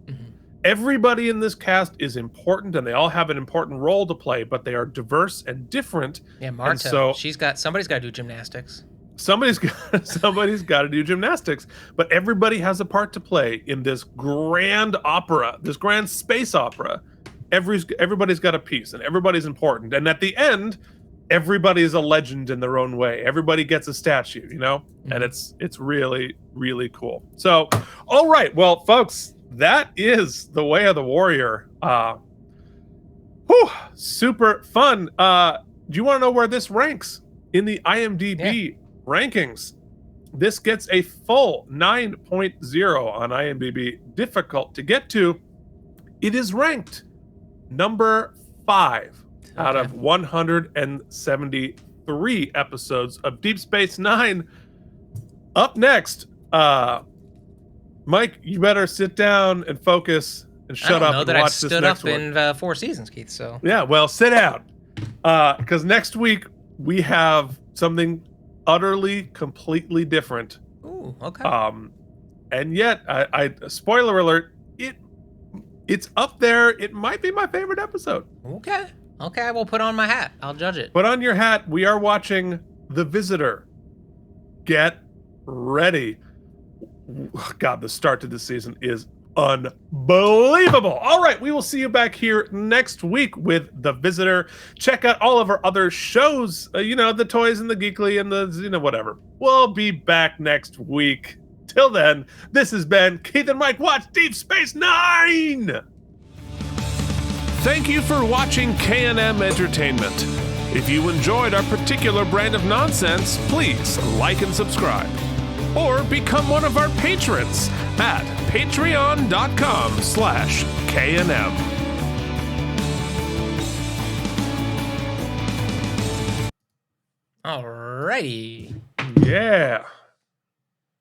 Everybody in this cast is important, and they all have an important role to play, but they are diverse and different. Yeah, Marta. So somebody's got to do gymnastics. Somebody's got to do gymnastics, but everybody has a part to play in this grand opera, this grand space opera. Everybody's got a piece, and everybody's important. And at the end, everybody is a legend in their own way. Everybody gets a statue, and it's really, really cool. So, all right, well, folks, that is The Way of the Warrior. Super fun. Do you want to know where this ranks in the IMDb rankings? This gets a full 9.0 on IMDb. Difficult to get to. It is ranked number 5 out of 173 episodes of Deep Space Nine. Up next, Mike, you better sit down and focus and shut up and watch this next one. I stood up in 4 seasons, Keith. So yeah, well, sit down, because next week we have something utterly, completely different. Ooh, okay. And yet, I spoiler alert, it's up there. It might be my favorite episode. Okay, I will put on my hat. I'll judge it. Put on your hat. We are watching The Visitor. Get ready. God, the start to this season is unbelievable. All right, we will see you back here next week with The Visitor. Check out all of our other shows, the Toys and the Geekly and the, whatever. We'll be back next week. Till then, this has been Keith and Mike Watch Deep Space Nine. Thank you for watching K&M Entertainment. If you enjoyed our particular brand of nonsense, please like and subscribe. Or become one of our patrons at patreon.com/KNM. Alrighty. Yeah.